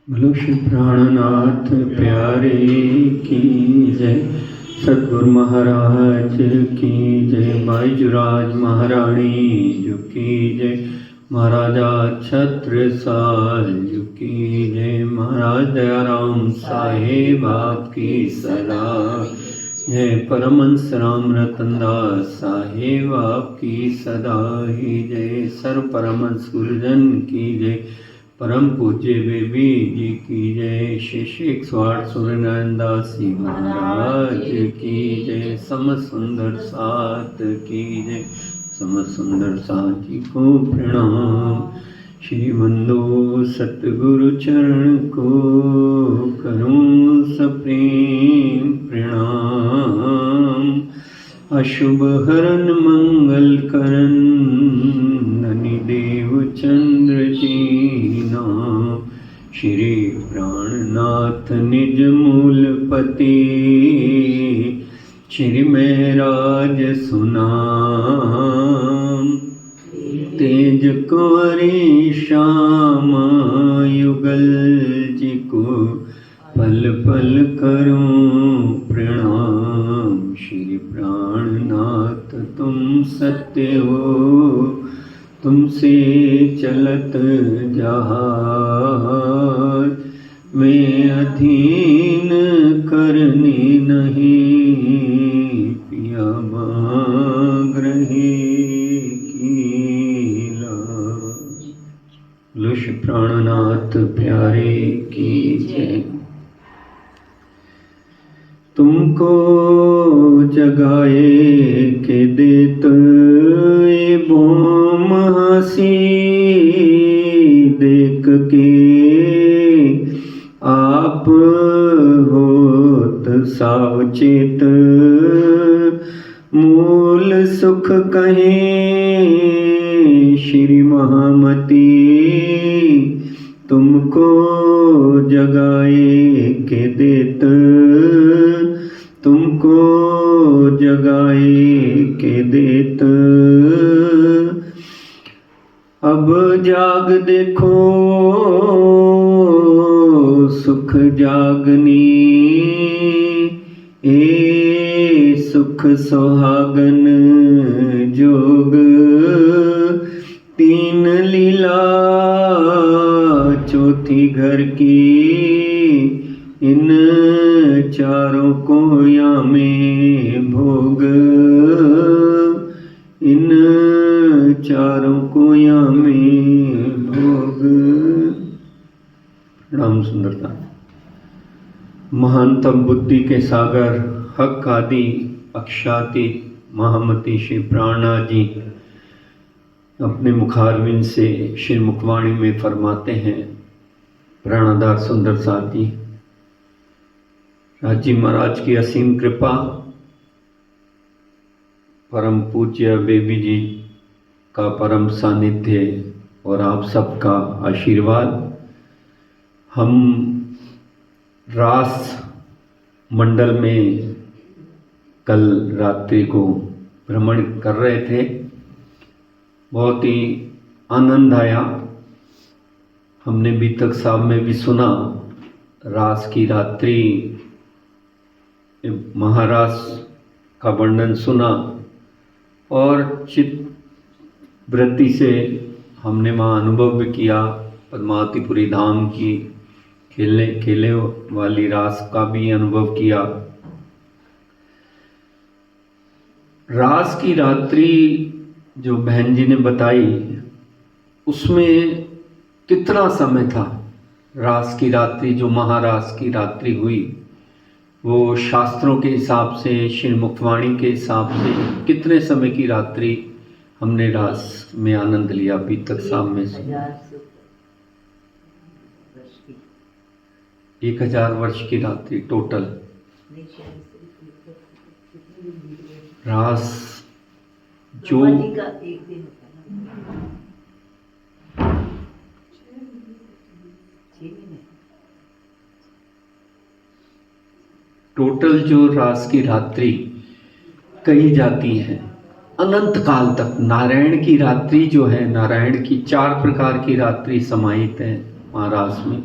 बोलो श्री प्राणनाथ प्यारे की जय। सतगुरु महाराज की जय। बाईजुराज महारानी जी की जय। महाराजा छत्रसाल जी की जय। महाराज दयाराम साहेब आपकी सदा जय। परमहंस राम रतन दास साहेब आपकी सदा ही जय। सर्व परमहंस गुरुजन की जय। परम पूज्य बेबी जी की जय। श्री 108 सूर्यनारायण दास जी महाराज की जय। समस्त सुंदर साथ की जय। समस्त सुंदर साथ जी को प्रणाम। श्री बंधु सतगुरु चरण को करूं सप्रेम प्रणाम। अशुभ हरन मंगल करन ननि देव चंद्र जी नाम। श्री प्राणनाथ निज मूलपति श्री महराज सुनाम। तेज कुंवरी श्याम युगल जी को पल पल करूं प्रणाम। श्री प्राणनाथ तुम सत्य हो तुमसे चलत जहाज। मैं अधीन करने नहीं पिया मांग रहे कीला। लुष प्राणनाथ प्यारे की जय। तुमको जगाए के देत बोम हंसी देख के आप होत सावचेत। मूल सुख कहें श्री महामती तुमको जगाए के देत। तुमको जगाए के देत। अब जाग देखो सुख जागनी। ए सुख सुहागन जोग तीन लीला चौथी घर की। इन चारों कोया में भोग। इन चारों कोया में भोग। प्रणाम सुंदरता। महानतम बुद्धि के सागर हक आदि अक्षाति महामती श्री प्राणनाथ जी अपने मुखारविंद से श्री मुखवाणी में फरमाते हैं। प्राणाधार सुंदर साथ जी राजी महाराज की असीम कृपा, परम पूज्य बेबी जी का परम सानिध्य और आप सबका आशीर्वाद। हम रास मंडल में कल रात्रि को भ्रमण कर रहे थे। बहुत ही आनंद आया। हमने बीतक साहब में भी सुना रास की रात्रि महारास का वर्णन सुना और चित्त वृत्ति से हमने वहाँ अनुभव भी किया। पद्मावतीपुरी धाम की खेलने वाली रास का भी अनुभव किया। रास की रात्रि जो बहन जी ने बताई उसमें कितना समय था। रास की रात्रि जो महारास की रात्रि हुई वो शास्त्रों के हिसाब से श्री मुखवाणी के हिसाब से कितने समय की रात्रि हमने रास में आनंद लिया। अभी तक शाम में 1000 वर्ष की रात्रि टोटल रास जो टोटल जो रास की रात्रि कही जाती है अनंत काल तक। नारायण की रात्रि जो है, नारायण की 4 प्रकार की रात्रि समाहित है महारास में।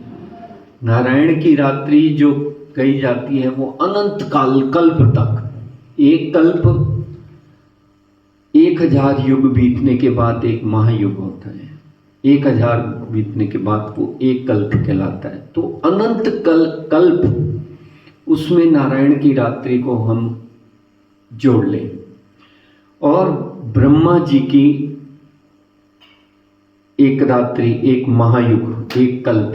नारायण की रात्रि जो कही जाती है वो अनंत काल, कल्प तक। एक कल्प 1000 युग बीतने के बाद एक महायुग होता है, 1000 बीतने के बाद वो एक कल्प कहलाता है। तो अनंत कल्प उसमें नारायण की रात्रि को हम जोड़ लें। और ब्रह्मा जी की एक रात्रि, एक महायुग, एक कल्प,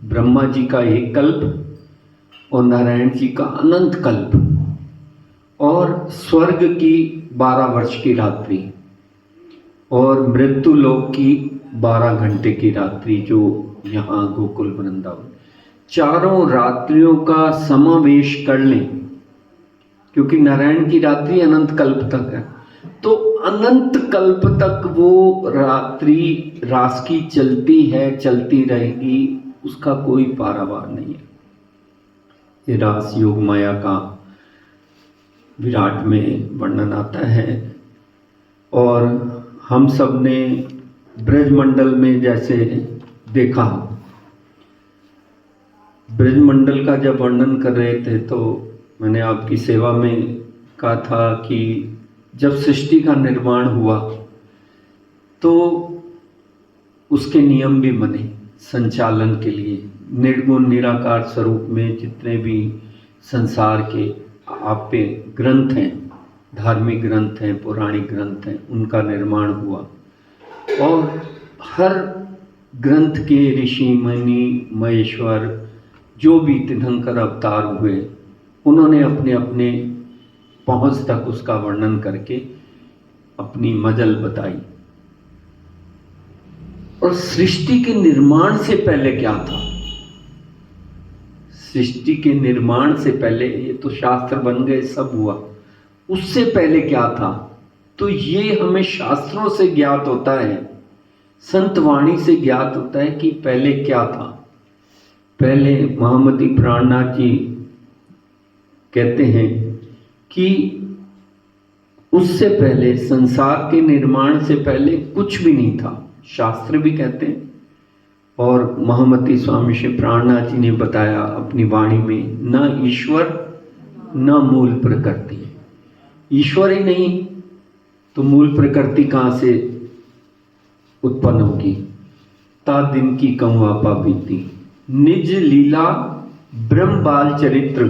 ब्रह्मा जी का एक कल्प और नारायण जी का अनंत कल्प, और स्वर्ग की 12 वर्ष की रात्रि और मृत्यु लोक की 12 घंटे की रात्रि, जो यहाँ गोकुल वृंदावन, चारों रात्रियों का समावेश कर लें, क्योंकि नारायण की रात्रि अनंत कल्प तक है। तो अनंत कल्प तक वो रात्रि रास की चलती है, चलती रहेगी, उसका कोई पारावार नहीं है। ये रास योग माया का विराट में वर्णन आता है। और हम सब ने ब्रजमंडल में जैसे देखा, ब्रजमंडल का जब वर्णन कर रहे थे तो मैंने आपकी सेवा में कहा था कि जब सृष्टि का निर्माण हुआ तो उसके नियम भी बने संचालन के लिए। निर्गुण निराकार स्वरूप में जितने भी संसार के आपे ग्रंथ हैं, धार्मिक ग्रंथ हैं, पौराणिक ग्रंथ हैं, उनका निर्माण हुआ। और हर ग्रंथ के ऋषि मुनि महेश्वर जो भी तीर्थंकर अवतार हुए, उन्होंने अपने अपने पहुंच तक उसका वर्णन करके अपनी मजल बताई। और सृष्टि के निर्माण से पहले क्या था, सृष्टि के निर्माण से पहले, ये तो शास्त्र बन गए सब हुआ, उससे पहले क्या था, तो ये हमें शास्त्रों से ज्ञात होता है, संत वाणी से ज्ञात होता है कि पहले क्या था। पहले महामती प्राणनाथ जी कहते हैं कि उससे पहले, संसार के निर्माण से पहले कुछ भी नहीं था, शास्त्र भी कहते हैं। और महामती स्वामी श्री प्राणनाथ जी ने बताया अपनी वाणी में, न ईश्वर न मूल प्रकृति। ईश्वर ही नहीं तो मूल प्रकृति कहाँ से उत्पन्न होगी। ता दिन की कंवापा बीती, निज लीला ब्रह्म बाल चरित्र,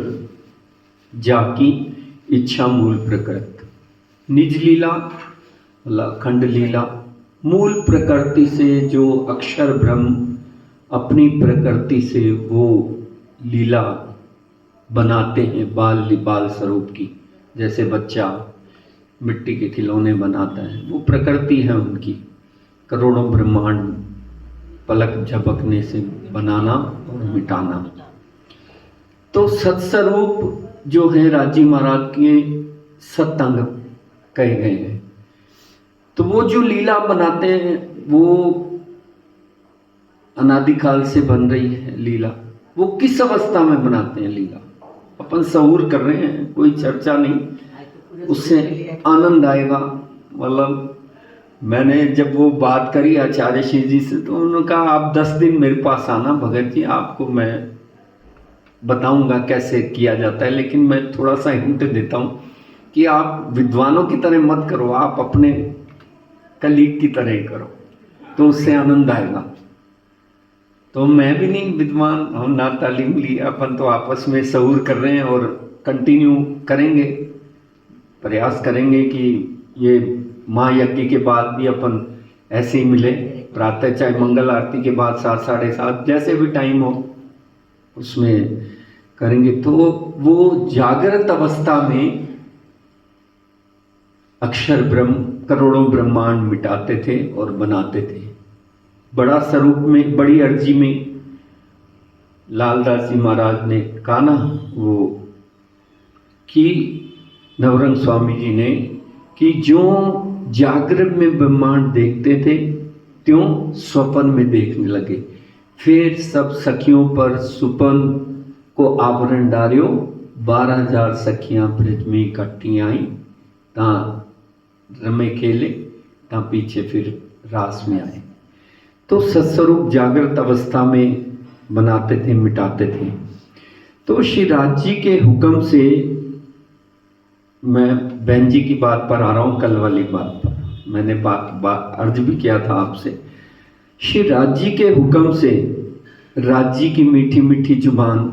जाकी इच्छा मूल प्रकृत। निज लीला अखंड लीला, मूल प्रकृति से जो अक्षर ब्रह्म अपनी प्रकृति से वो लीला बनाते हैं, बाल स्वरूप की। जैसे बच्चा मिट्टी के खिलौने बनाता है, वो प्रकृति है उनकी। करोड़ों ब्रह्मांड पलक झपकने से बनाना और मिटाना। तो सत्स्वरूप जो है राजी महाराज के सत्अंग कहे गए हैं। तो वो जो लीला बनाते हैं वो अनादिकाल से बन रही है लीला। वो किस अवस्था में बनाते हैं लीला, अपन सहूर कर रहे हैं, कोई चर्चा नहीं, उससे आनंद आएगा। मतलब मैंने जब वो बात करी आचार्य श्री जी से तो उन्होंने कहा आप 10 दिन मेरे पास आना भगत जी, आपको मैं बताऊंगा कैसे किया जाता है। लेकिन मैं थोड़ा सा हिंट देता हूँ कि आप विद्वानों की तरह मत करो, आप अपने कलीग की तरह ही करो, तो उससे आनंद आएगा। तो मैं भी नहीं विद्वान, हम ना तालीम ली, अपन तो आपस में सहूर कर रहे हैं और कंटिन्यू करेंगे, प्रयास करेंगे कि ये महायज्ञ के बाद भी अपन ऐसे ही मिले, प्रातः चाहे मंगल आरती के बाद 7, 7:30 जैसे भी टाइम हो उसमें करेंगे। तो वो जागृत अवस्था में अक्षर ब्रह्म करोड़ों ब्रह्मांड मिटाते थे और बनाते थे। बड़ा स्वरूप में, बड़ी अर्जी में लालदास जी महाराज ने कहा ना वो कि नवरंग स्वामी जी ने कि जो जागृत में ब्रह्मांड देखते थे त्यों स्वप्न में देखने लगे। फिर सब सखियों पर सुपन को आवरण डारियो, 12,000 सखियां ब्रज में इकट्ठी आई, ता रमे खेले, ता पीछे फिर रास में आए। तो सत्स्वरूप जागृत अवस्था में बनाते थे, मिटाते थे। तो श्री राज जी के हुक्म से, मैं बहन जी की बात पर आ रहा हूँ, कल वाली बात पर मैंने अर्ज भी किया था आपसे। श्री राज जी के हुक्म से राज जी की मीठी मीठी जुबान,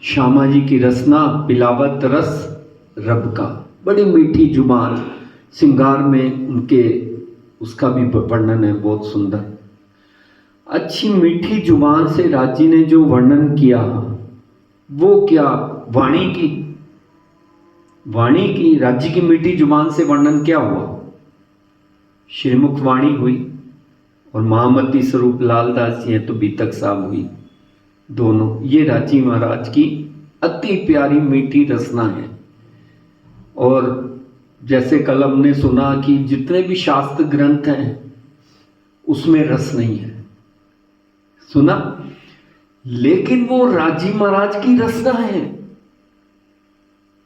श्यामा जी की रसना पिलावत रस रब का, बड़ी मीठी जुबान, श्रृंगार में उनके उसका भी वर्णन है बहुत सुंदर। अच्छी मीठी जुबान से राज जी ने जो वर्णन किया, वो क्या वाणी की राज जी की मीठी जुबान से वर्णन क्या हुआ? श्रीमुख वाणी हुई, और महामती स्वरूप लालदास जी हैं तो बीतक साहब हुई। दोनों ये राज जी महाराज की अति प्यारी मीठी रसना है। और जैसे कल हमने सुना कि जितने भी शास्त्र ग्रंथ हैं उसमें रस नहीं है, सुना, लेकिन वो राज जी महाराज की रसना है।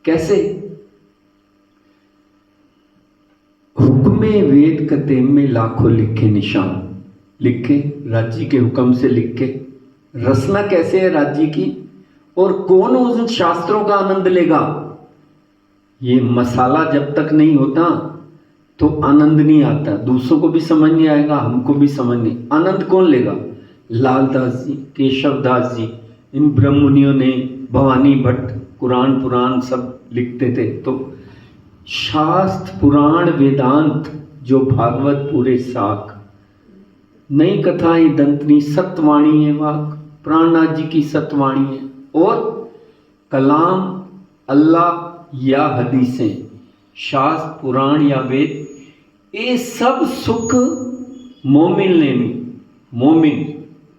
कैसे? हुक्मे वेद कतेम में लाखों लिखे निशान, लिखे राज जी के हुक्म से लिखे। रसना कैसे है राज जी की? और कौन उन शास्त्रों का आनंद लेगा? ये मसाला जब तक नहीं होता तो आनंद नहीं आता, दूसरों को भी समझ नहीं आएगा, हमको भी समझ नहीं। आनंद कौन लेगा? लालदास जी, केशवदास जी, इन ब्रह्म मुनियों ने, भवानी भट्ट कुरान पुराण सब लिखते थे। तो शास्त्र पुराण वेदांत जो भागवत पूरे साख, नई कथाएं दंतनी, सतवाणी है वाक, प्राणनाथ जी की सतवाणी है, और कलाम अल्लाह या हदीसें, शास्त्र पुराण या वेद, ये सब सुख मोमिन ने नहीं। मोमिन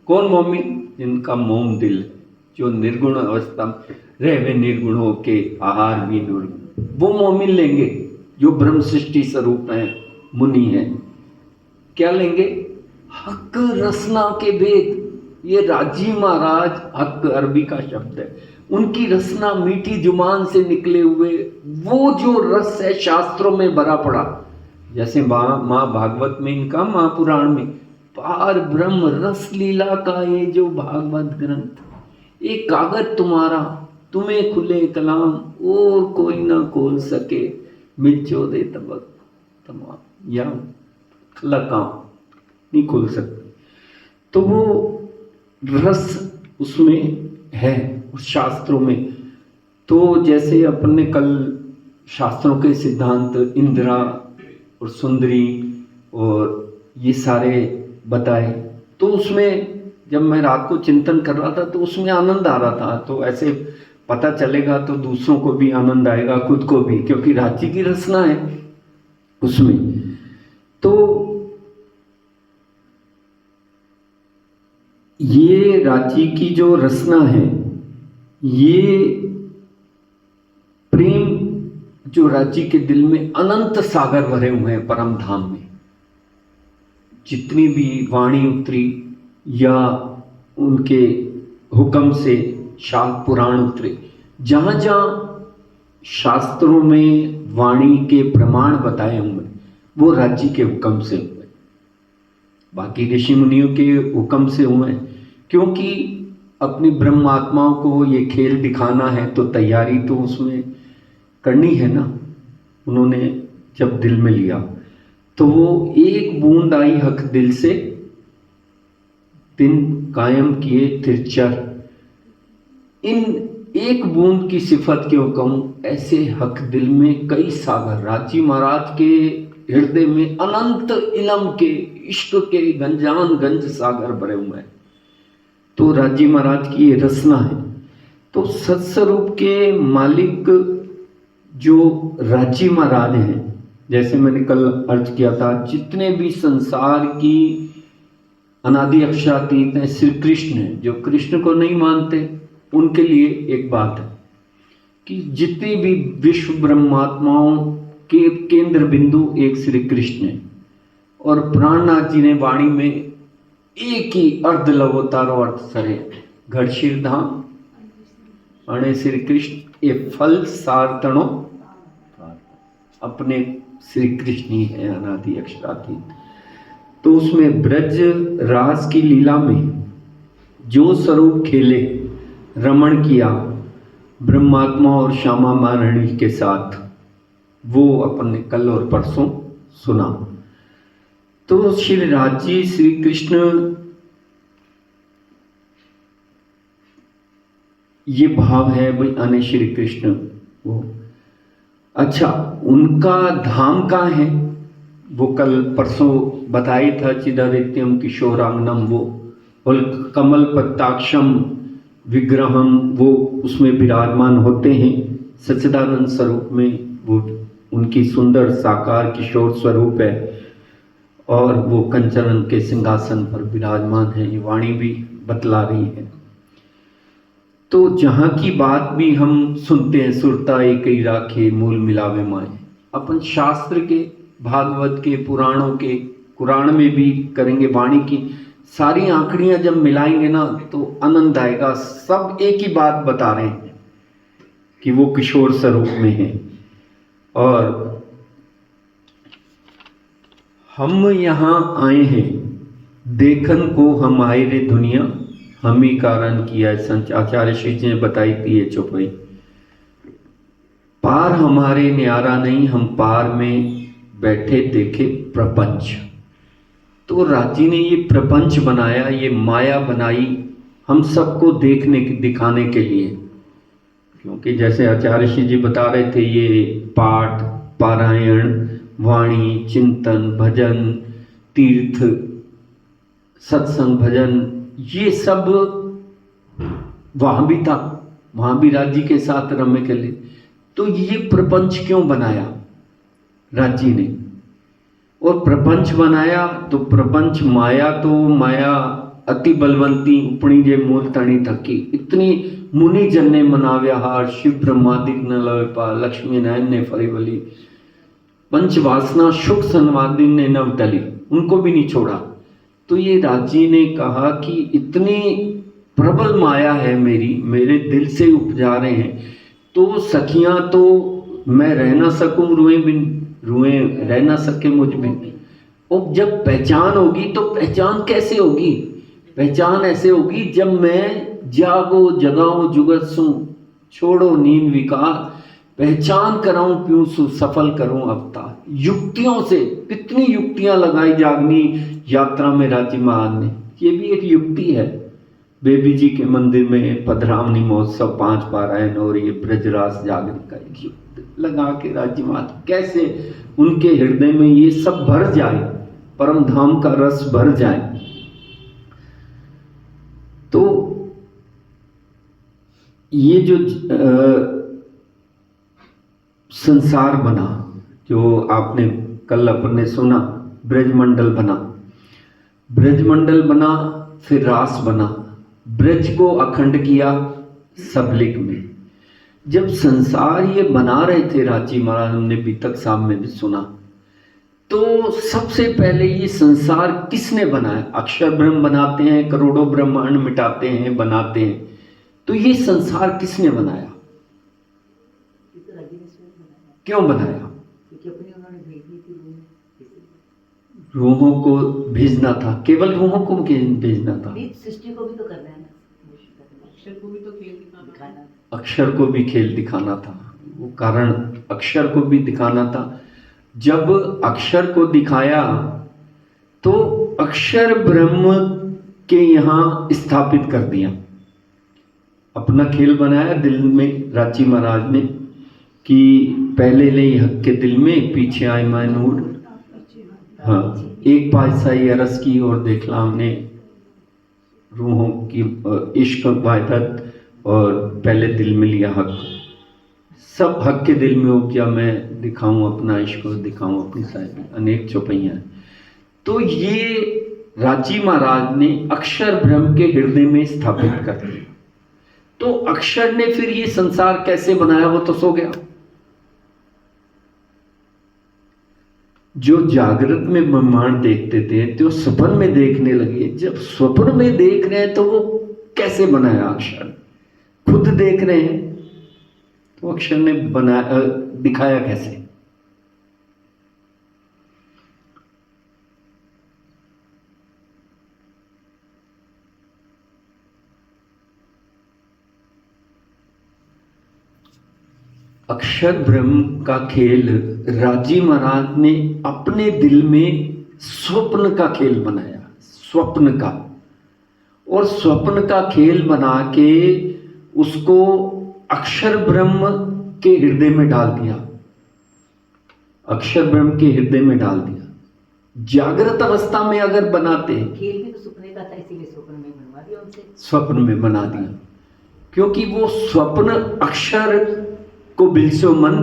कौन? मोमिन जिनका मोम दिल है, जो निर्गुण अवस्था में रह वे निर्गुण हो के आहार भी निर्गुण, वो मोमिन लेंगे जो ब्रह्म सृष्टि स्वरूप हैं, मुनि हैं। क्या लेंगे? हक रसना के वेद। ये राज जी महाराज, हक अरबी का शब्द है, उनकी रसना मीठी जुबान से निकले हुए वो जो रस है शास्त्रों में भरा पड़ा। जैसे माँ भागवत में, इनका महापुराण में पार ब्रह्म रस लीला का ये जो भागवत ग्रंथ, एक कागज तुम्हारा, तुम्हें खुले कलाम और कोई ना खोल सके, मिर्चो दे तबक तमाम या लकाम नहीं खोल सकते। तो वो रस उसमें है, उस शास्त्रों में। तो जैसे अपन ने कल शास्त्रों के सिद्धांत इंदिरा और सुंदरी और ये सारे बताए, तो उसमें जब मैं रात को चिंतन कर रहा था तो उसमें आनंद आ रहा था। तो ऐसे पता चलेगा तो दूसरों को भी आनंद आएगा, खुद को भी, क्योंकि राज जी की रचना है उसमें। तो ये राज जी की जो रचना है, ये प्रेम जो राज जी के दिल में अनंत सागर भरे हुए हैं परम धाम में। जितनी भी वाणी उतरी या उनके हुक्म से शास्त्र पुराण उतरे, जहां जहां शास्त्रों में वाणी के प्रमाण बताए हुए वो राज जी के हुक्म से हुए, बाकी ऋषि मुनियों के हुक्म से हुए। क्योंकि अपनी ब्रह्म आत्माओं को ये खेल दिखाना है तो तैयारी तो उसमें करनी है ना। उन्होंने जब दिल में लिया तो वो एक बूंद आई हक दिल से, दिन कायम किए तिरचर। इन एक बूंद की सिफत क्यों कहूं, ऐसे हक दिल में कई सागर। राज जी महाराज के हृदय में अनंत इलम के, इश्क के गंजान गंज सागर भरे हुए हैं। तो राज जी महाराज की ये रचना है। तो सत्स्वरूप के मालिक जो राज जी महाराज हैं, जैसे मैंने कल अर्ज किया था, जितने भी संसार की अनादि अक्षरातीत हैं, श्री कृष्ण है। जो कृष्ण को नहीं मानते उनके लिए एक बात है कि जितनी भी विश्व ब्रह्मात्माओं के केंद्र बिंदु एक श्री कृष्ण है। और प्राणनाथ जी ने वाणी में एक ही अर्ध लवोतारो अर्थ सरे, घड़शीर धाम अणे श्री कृष्ण ये फल सारतणो, अपने श्री कृष्ण ही है अनादि अक्षरातीत। तो उसमें ब्रज रास की लीला में जो स्वरूप खेले रमण किया ब्रह्मात्मा और श्यामा महारानी के साथ, वो अपन ने कल और परसों सुना। तो श्री राज जी श्री कृष्ण, ये भाव है भाई अने श्री कृष्ण वो। अच्छा, उनका धाम कहाँ है वो कल परसों बताई था। चिदादित्यम किशोरांगनम, वो कमल पत्ताक्षम विग्रहम, वो उसमें विराजमान होते हैं सच्चिदानंद स्वरूप में। वो उनकी सुंदर साकार किशोर स्वरूप है और वो कंचन के सिंहासन पर विराजमान है। ये वाणी भी बतला रही है। तो जहाँ की बात भी हम सुनते हैं, सुरता एक ही राखे मूल मिलावे माए। अपन शास्त्र के, भागवत के, पुराणों के, कुरान में भी करेंगे वाणी की सारी आंकड़ियां जब मिलाएंगे ना तो आनंद आएगा। सब एक ही बात बता रहे हैं कि वो किशोर स्वरूप में है। और हम यहाँ आए हैं देखन को, हम आए रे दुनिया हम ही कारण किया है। संत आचार्य श्री जी ने बताई थी ये चौपाई। पार हमारे न्यारा नहीं, हम पार में बैठे देखे प्रपंच। तो राजी ने ये प्रपंच बनाया, ये माया बनाई हम सबको देखने दिखाने के लिए। क्योंकि जैसे आचार्य श्री जी बता रहे थे, ये पाठ, पारायण, वाणी, चिंतन, भजन, तीर्थ, सत्संग, भजन, ये सब वहां भी था, वहां भी राज्य के साथ रमे के लिए। तो ये प्रपंच क्यों बनाया राज्य ने? और प्रपंच बनाया तो प्रपंच माया, तो माया अति बलवंती उपणी जे मूल तणी थकी। इतनी मुनि जन ने मनाव्या हार, शिव ब्रह्मादिक न लवे पार, लक्ष्मी नारायण ने फरीवली, पंच वासना सुख संवादी ने नव टली, उनको भी नहीं छोड़ा। तो ये राजी ने कहा कि इतनी प्रबल माया है मेरी, मेरे दिल से उपजा रहे हैं, तो सखियां तो मैं रह ना सकूं, रुए रह ना सके मुझ बिन। और जब पहचान होगी तो पहचान कैसे होगी? पहचान ऐसे होगी जब मैं जागो जगाओ जुगत सू, छोड़ो नींद विकार, पहचान कराऊं प्यूं सु, सफल करूं अवतार। युक्तियों से कितनी युक्तियां लगाई जागनी यात्रा में राज्य महाराज ने। ये भी एक युक्ति है। बेबी जी के मंदिर में पधरावनी महोत्सव 5 पारायण और ये ब्रजरास जागरण का एक युक्ति लगा के राज्य महाराज कैसे उनके हृदय में ये सब भर जाए, परम धाम का रस भर जाए। तो ये जो संसार बना, जो आपने कल अपन ने सुना, ब्रजमंडल बना, ब्रजमंडल बना, फिर रास बना, ब्रज को अखंड किया सबलिक में। जब संसार ये बना रहे थे राजी महाराज, हमने बीतक साहब में भी सुना, तो सबसे पहले ये संसार किसने बनाया? अक्षर ब्रह्म बनाते हैं, करोड़ों ब्रह्मांड मिटाते हैं, बनाते हैं, तो ये संसार किसने बनाया? क्यों बनाया? रूहों को भेजना था, केवल रूहों को भेजना था। सृष्टि को भी तो करना है ना, अक्षर को भी तो खेल दिखाना, अक्षर को भी खेल दिखाना था। वो कारण अक्षर को भी दिखाना था। जब अक्षर को दिखाया तो अक्षर ब्रह्म के यहाँ स्थापित कर दिया, अपना खेल बनाया दिल में राजी महाराज ने कि पहले ले हक के दिल में, पीछे आए मैं नूर। हाँ, एक पातशाही अरस की और देखला हमने रूहों की इश्क वायदत, और पहले दिल में लिया हक। सब हक के दिल में उपजा, मैं दिखाऊं अपना इश्क, दिखाऊं अपनी साहिबी, अनेक चौपाइयां। तो ये राजी महाराज ने अक्षर ब्रह्म के हृदय में स्थापित कर दिया। तो अक्षर ने फिर ये संसार कैसे बनाया? वो तो सो गया। जो जागृत में ब्रह्मांड देखते थे तो स्वप्न में देखने लगे। जब स्वप्न में देख रहे हैं तो वो कैसे बनाया? अक्षर खुद देख रहे हैं तो अक्षर ने बनाया, दिखाया कैसे? अक्षर ब्रह्म का खेल राजी महाराज ने अपने दिल में स्वप्न का खेल बनाया, स्वप्न का, और स्वप्न का खेल बना के उसको अक्षर ब्रह्म के हृदय में डाल दिया, अक्षर ब्रह्म के हृदय में डाल दिया। जागृत अवस्था में अगर बनाते, खेल भी तो सपने का था, इसीलिए स्वप्न में बनवा दिया उनसे, स्वप्न में बना दिया, क्योंकि वो स्वप्न अक्षर को बिलसो मन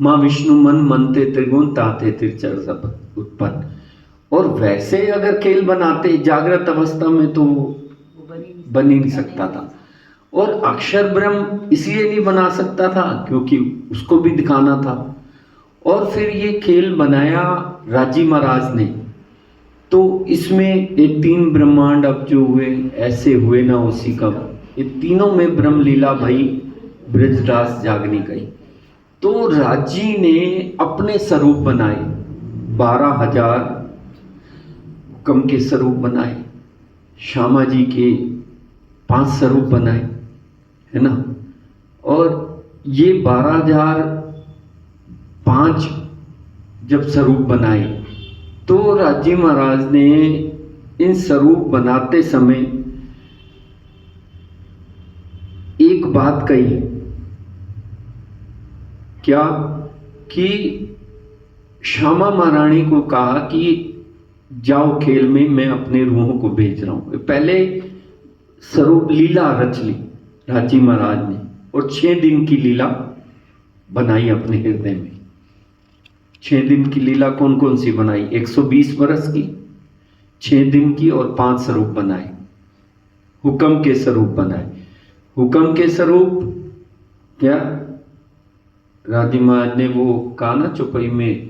माँ विष्णु मन मनते त्रिगुण ताते त्रिचर सब उत्पन्न। और वैसे अगर खेल बनाते जागृत अवस्था में तो वो बन ही नहीं सकता था। और अक्षर ब्रह्म इसलिए नहीं बना सकता था क्योंकि उसको भी दिखाना था। और फिर ये खेल बनाया राजी महाराज ने, तो इसमें ये 3 ब्रह्मांड अब जो हुए ऐसे हुए ना उसी का, ये तीनों में ब्रह्म लीला भई ब्रजदास जागनी गई। तो राजी ने अपने स्वरूप बनाए, 12,000 हुक्म के स्वरूप बनाए, श्यामा जी के 5 स्वरूप बनाए, है ना। और ये 12,005 जब स्वरूप बनाए तो राजी महाराज ने इन स्वरूप बनाते समय एक बात कही, क्या कि श्यामा महारानी को कहा कि जाओ खेल में, मैं अपने रूहों को भेज रहा हूं। पहले स्वरूप लीला रच ली राजी महाराज ने और 6 दिन की लीला बनाई अपने हृदय में। 6 दिन की लीला कौन कौन सी बनाई? 120 बरस की, 6 दिन की, और 5 स्वरूप बनाए, हुक्म के स्वरूप बनाए। हुक्म के स्वरूप क्या राजी महाराज ने वो कहा ना चौपाई में,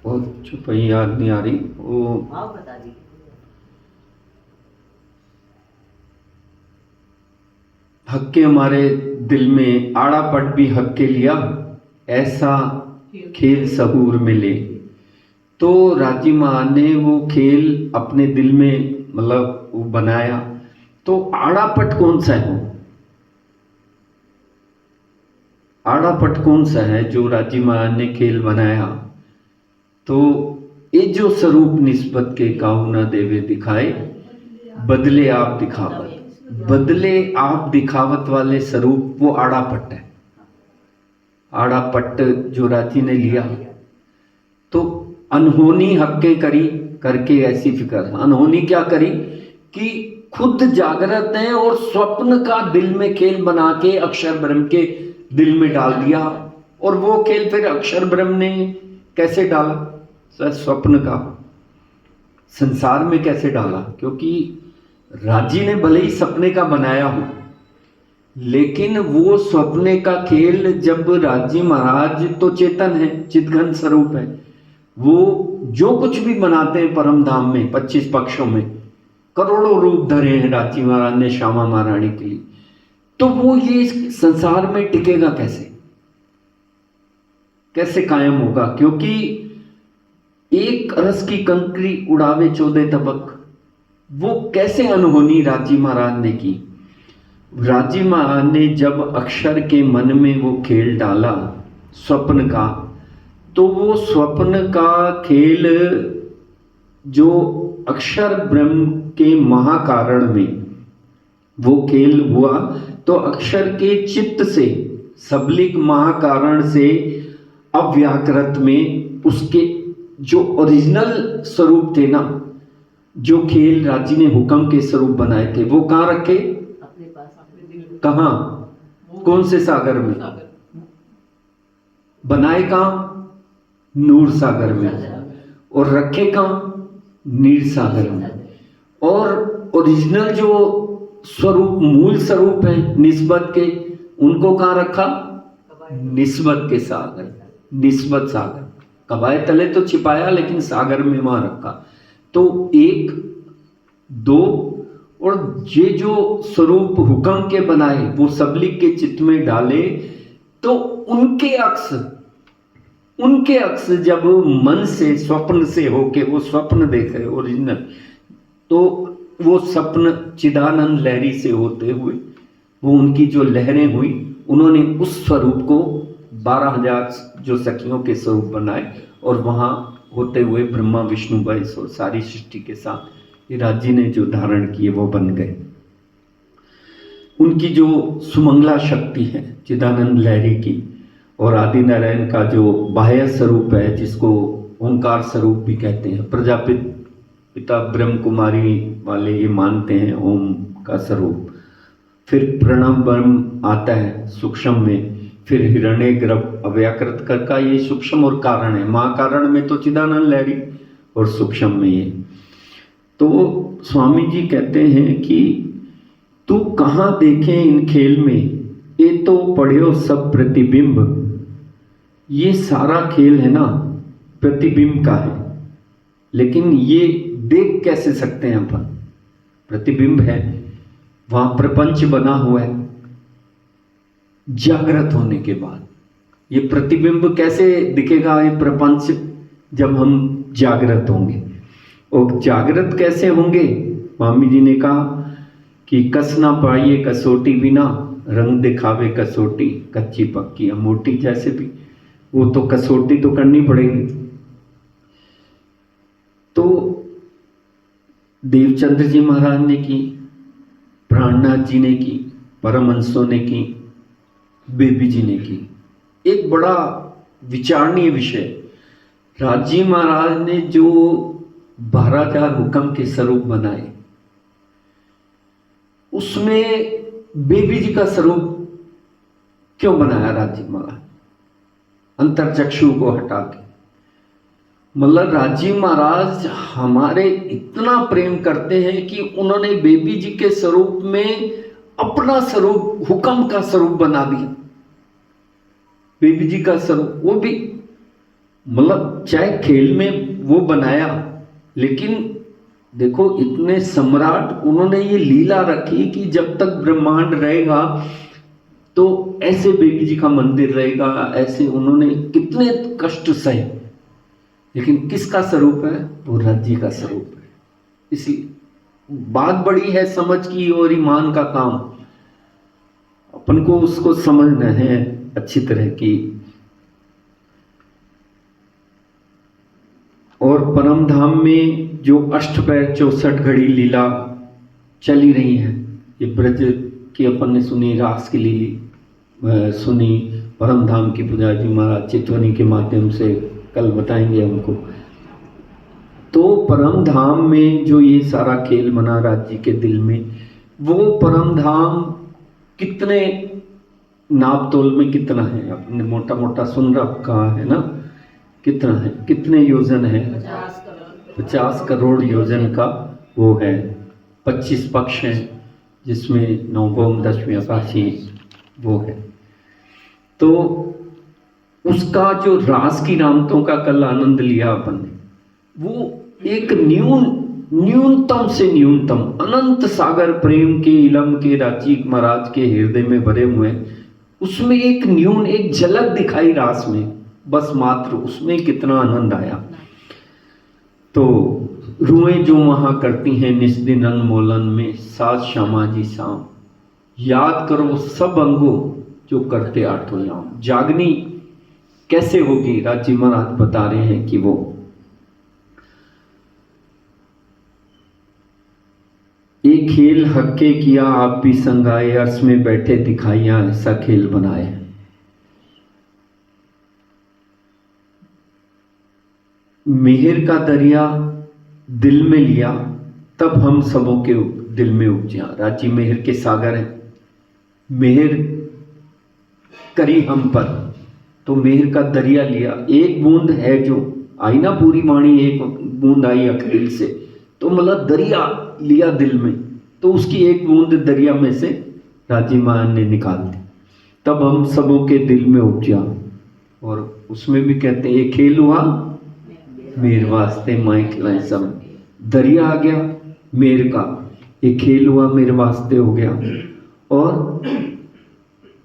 और चौपाई याद नहीं आ रही, वो आप बता दीजिए। हक के हमारे दिल में आड़ापट भी हक के लिया, ऐसा खेल सहूर में ले। तो राजी माँ ने वो खेल अपने दिल में मतलब वो बनाया। तो आड़ापट कौन सा है? वो आड़ापट कौन सा है जो राजी माँ ने खेल बनाया? तो ये जो स्वरूप निस्बत के काहू न देवे दिखाए, बदले आप दिखावत, बदले आप दिखावत वाले स्वरूप वो आड़ापट है। आड़ापट जो राजी ने लिया, तो अनहोनी हक्के करी करके ऐसी फिक्र। अनहोनी क्या करी कि खुद जागृत है और स्वप्न का दिल में खेल बना के अक्षर ब्रह्म के दिल में डाल दिया। और वो खेल फिर अक्षर ब्रह्म ने कैसे डाला? स्वप्न का संसार में कैसे डाला? क्योंकि राजी ने भले ही सपने का बनाया हो, लेकिन वो सपने का खेल जब राजी महाराज तो चेतन है, चितघन स्वरूप है, वो जो कुछ भी बनाते हैं परम धाम में 25 पक्षों में करोड़ों रूप धरे हैं राजी महाराज ने श्यामा महारानी के लिए। तो वो ये संसार में टिकेगा कैसे, कैसे कायम होगा? क्योंकि एक रस की कंकरी उड़ावे 14 तबक, वो कैसे अनहोनी राजी महाराज ने की। राजी महाराज ने जब अक्षर के मन में वो खेल डाला स्वप्न का, तो वो स्वप्न का खेल जो अक्षर ब्रह्म के महाकारण में वो खेल हुआ, तो अक्षर के चित्त से सबलिक महाकारण से अव्याकृत में उसके जो ओरिजिनल स्वरूप थे ना, जो खेल राजी ने हुक्म के स्वरूप बनाए थे, वो कहाँ रखे? अपने पास, अपने दिल में। कहाँ? कौन से सागर में? बनाए कहाँ? नूर सागर में। और रखे कहाँ? नीर सागर में। और ओरिजिनल जो स्वरूप, मूल स्वरूप है निस्बत के, उनको कहाँ रखा? निस्बत के सागर, निस्बत सागर। कबाए तले तो छिपाया, लेकिन सागर में वहां रखा। तो 1, 2 और ये जो स्वरूप हुक्म के बनाए वो सबलिक के चित्त में डाले, तो उनके अक्स जब मन से स्वप्न से होके वो स्वप्न देखे ओरिजिनल, तो वो स्वप्न चिदानंद लहरी से होते हुए वो उनकी जो लहरें हुई, उन्होंने उस स्वरूप को 12,000 जो सखियों के स्वरूप बनाए और वहाँ होते हुए ब्रह्मा विष्णु महेश और सारी सृष्टि के साथ ये राज्य ने जो धारण किए वो बन गए। उनकी जो सुमंगला शक्ति है चिदानंद लहरी की, और आदि नारायण का जो बाह्य स्वरूप है जिसको ओंकार स्वरूप भी कहते हैं, प्रजापिता ब्रह्म कुमारी वाले ये मानते हैं ओम का स्वरूप। फिर प्रणव ब्रह्म आता है सूक्ष्म में, फिर हिरण्य गर्भ अव्याकृत कर का ये सूक्ष्म और कारण है। महाकारण में तो चिदानंद लहरी और सूक्ष्म में ये। तो स्वामी जी कहते हैं कि तू कहाँ देखे इन खेल में, ये तो पढ़ियो सब प्रतिबिंब। ये सारा खेल है ना प्रतिबिंब का है, लेकिन ये देख कैसे सकते हैं अपन? प्रतिबिंब है, वहां प्रपंच बना हुआ है। जागृत होने के बाद ये प्रतिबिंब कैसे दिखेगा? ये प्रपंच जब हम जागृत होंगे। और जागृत कैसे होंगे? स्वामी जी ने कहा कि कस ना पाइए कसौटी बिना, रंग दिखावे कसौटी कच्ची पक्की मोटी। जैसे भी वो तो कसौटी तो करनी पड़ेगी। तो देवचंद्र जी महाराज ने की, प्राणनाथ जी ने की, परमहंसों ने की, बेबी जी ने की। एक बड़ा विचारणीय विषय, राजी महाराज ने जो 12,000 हुक्म के स्वरूप बनाए, उसमें बेबी जी का स्वरूप क्यों बनाया राजी महाराज? अंतरचक्षु को हटा के। मतलब राजीव महाराज हमारे इतना प्रेम करते हैं कि उन्होंने बेबी जी के स्वरूप में अपना स्वरूप हुक्म का स्वरूप बना दिया। बेबी जी का स्वरूप वो भी मतलब चाहे खेल में वो बनाया, लेकिन देखो इतने सम्राट उन्होंने ये लीला रखी कि जब तक ब्रह्मांड रहेगा तो ऐसे बेबी जी का मंदिर रहेगा। ऐसे उन्होंने कितने कष्ट सहे, लेकिन किसका स्वरूप है? वो राज्य का स्वरूप है। इसलिए बात बड़ी है समझ की और ईमान का काम, अपन को उसको समझना है अच्छी तरह की। और परम धाम में जो अष्टपैर 64 घड़ी लीला चली रही है, ये ब्रज की अपन ने सुनी, रास की लीली सुनी, परम धाम की पुजारी महाराज चितवनी के माध्यम से कल बताएंगे हमको। तो परम धाम में जो ये सारा खेल बना राज्य के दिल में, वो परम धाम कितने नाप तोल में कितना है? आपने मोटा मोटा सुन रखा है ना, कितना है, कितने योजन है? 50 करोड़ योजन का वो है। 25 पक्ष हैं जिसमें 9 भौम 10वीं आकाशी वो है। तो उसका जो रास की रामतों का कल आनंद लिया अपन ने, वो एक न्यूनतम से न्यूनतम अनंत सागर प्रेम के इलम के राजी महाराज के हृदय में भरे हुए, उसमें एक झलक दिखाई रास में, बस मात्र उसमें कितना आनंद आया। तो रुएं जो वहाँ करती हैं निस्दिन अनमोलन में, सात श्यामा जी शाम, याद करो सब अंगों जो करते आठों याम। जागनी कैसे होगी? राजी महाराज बता रहे हैं कि वो एक खेल हक्के किया आप भी संगाए, अर्श में बैठे दिखाइया ऐसा खेल बनाए। मेहर का दरिया दिल में लिया तब हम सबों के दिल में उपजा। राजी मेहर के सागर हैं, मेहर करी हम पर, तो मेहर का दरिया लिया। एक बूंद है जो आई ना, पूरी वाणी एक बूंद आई अखिल से, तो मतलब दरिया लिया दिल में, तो उसकी एक बूंद दरिया में से राजी मान ने निकाल दी, तब हम सबों के दिल में उपजा। और उसमें भी कहते हैं ये खेल हुआ मेर वास्ते माई खिलाए सब, दरिया आ गया मेर का, ये खेल हुआ मेरे वास्ते हो गया। और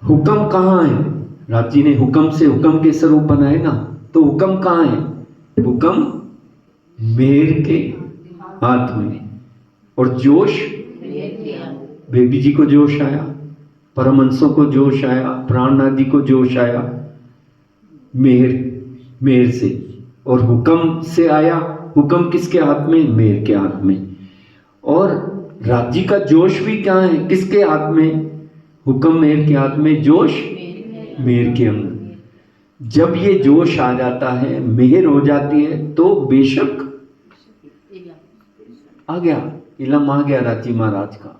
हुक्म कहाँ है? राज जी ने हुक्म से हुक्म के स्वरूप बनाए ना, तो हुक्म कहाँ है? हुक्म मेहर के हाथ में। और जोश, बेबी जी को जोश आया, परमहंसों को जोश आया, प्राणनादी को जोश आया मेहर से। और हुक्म से आया, हुक्म किसके हाथ में? मेहर के हाथ में। और राजी का जोश भी क्या है? किसके हाथ में? हुक्म मेहर के हाथ में, जोश मेहर के अंग। जब ये जोश आ जाता है, मेहर हो जाती है, तो बेशक आ गया, इलम आ गया राजी महाराज का।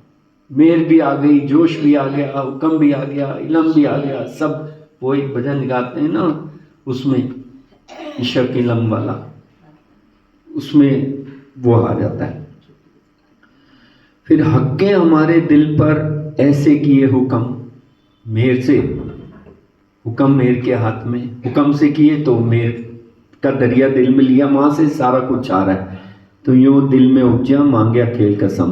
मेहर भी आ गई, जोश भी आ गया, हुक्म भी आ गया, इलम भी आ गया, सब। वो एक भजन गाते हैं ना, उसमें इशक इलम वाला, उसमें वो आ जाता है। फिर हक्के हमारे दिल पर ऐसे किए हुक्म, मेहर से, हुक्म मेहर के हाथ में, हुक्म से किए तो मेहर का दरिया दिल में लिया, वहां से सारा कुछ आ रहा है। तो यूं दिल में उपजा मांगया खेल कसम।